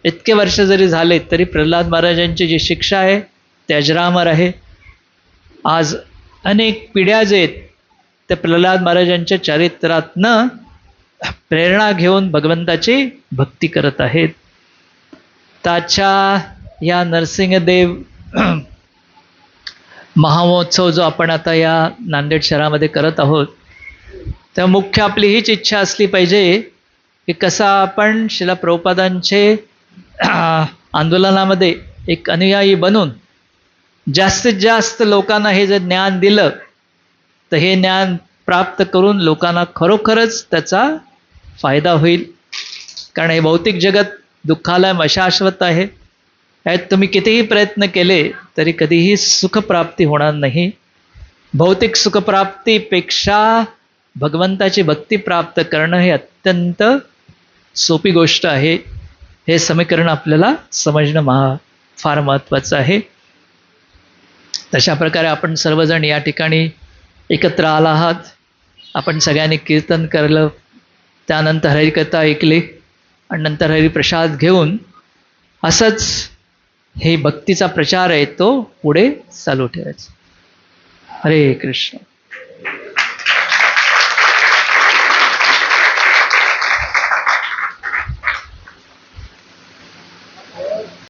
इतके वर्ष जरी झाले तरी प्रल्हाद महाराजांची जी शिक्षा आहे ते अजरामर आहे. आज अनेक पिढ्या जे आहेत ते प्रल्हाद महाराजांच्या चरित्रातनं प्रेरणा घेऊन भगवंताची भक्ती करत आहेत. त्याच्या या नरसिंहदेव महामहोत्सव जो आपण आता या नांदेड शहरामध्ये करत आहोत तेव्हा मुख्य आपली हीच इच्छा असली पाहिजे की कसा आपण श्रील प्रभुपादांचे आंदोलनामध्ये एक अनुयायी बनून जास्तीत जास्त लोकांना हे जर ज्ञान दिलं तर हे ज्ञान प्राप्त करून लोकांना खरोखरच त्याचा फायदा होईल. कारण हे भौतिक जगत दुःखालय अशाश्वत आहे. यात तुम्ही कितीही प्रयत्न केले तरी कधीही सुखप्राप्ती होणार नाही. भौतिक सुखप्राप्तीपेक्षा भगवंताची भक्ती प्राप्त करणं हे अत्यंत सोपी गोष्ट आहे. हे समीकरण आपल्याला समजणं फार महत्त्वाचं आहे. तशा प्रकारे आपण सर्वजण या ठिकाणी एकत्र आला आहात. आपण सगळ्यांनी कीर्तन केलं, त्यानंतर हरिकथा ऐकली आणि नंतर हरिप्रसाद घेऊन असंच हे भक्तीचा प्रचार आहे तो पुढे चालू ठेवायचा. हरे कृष्ण.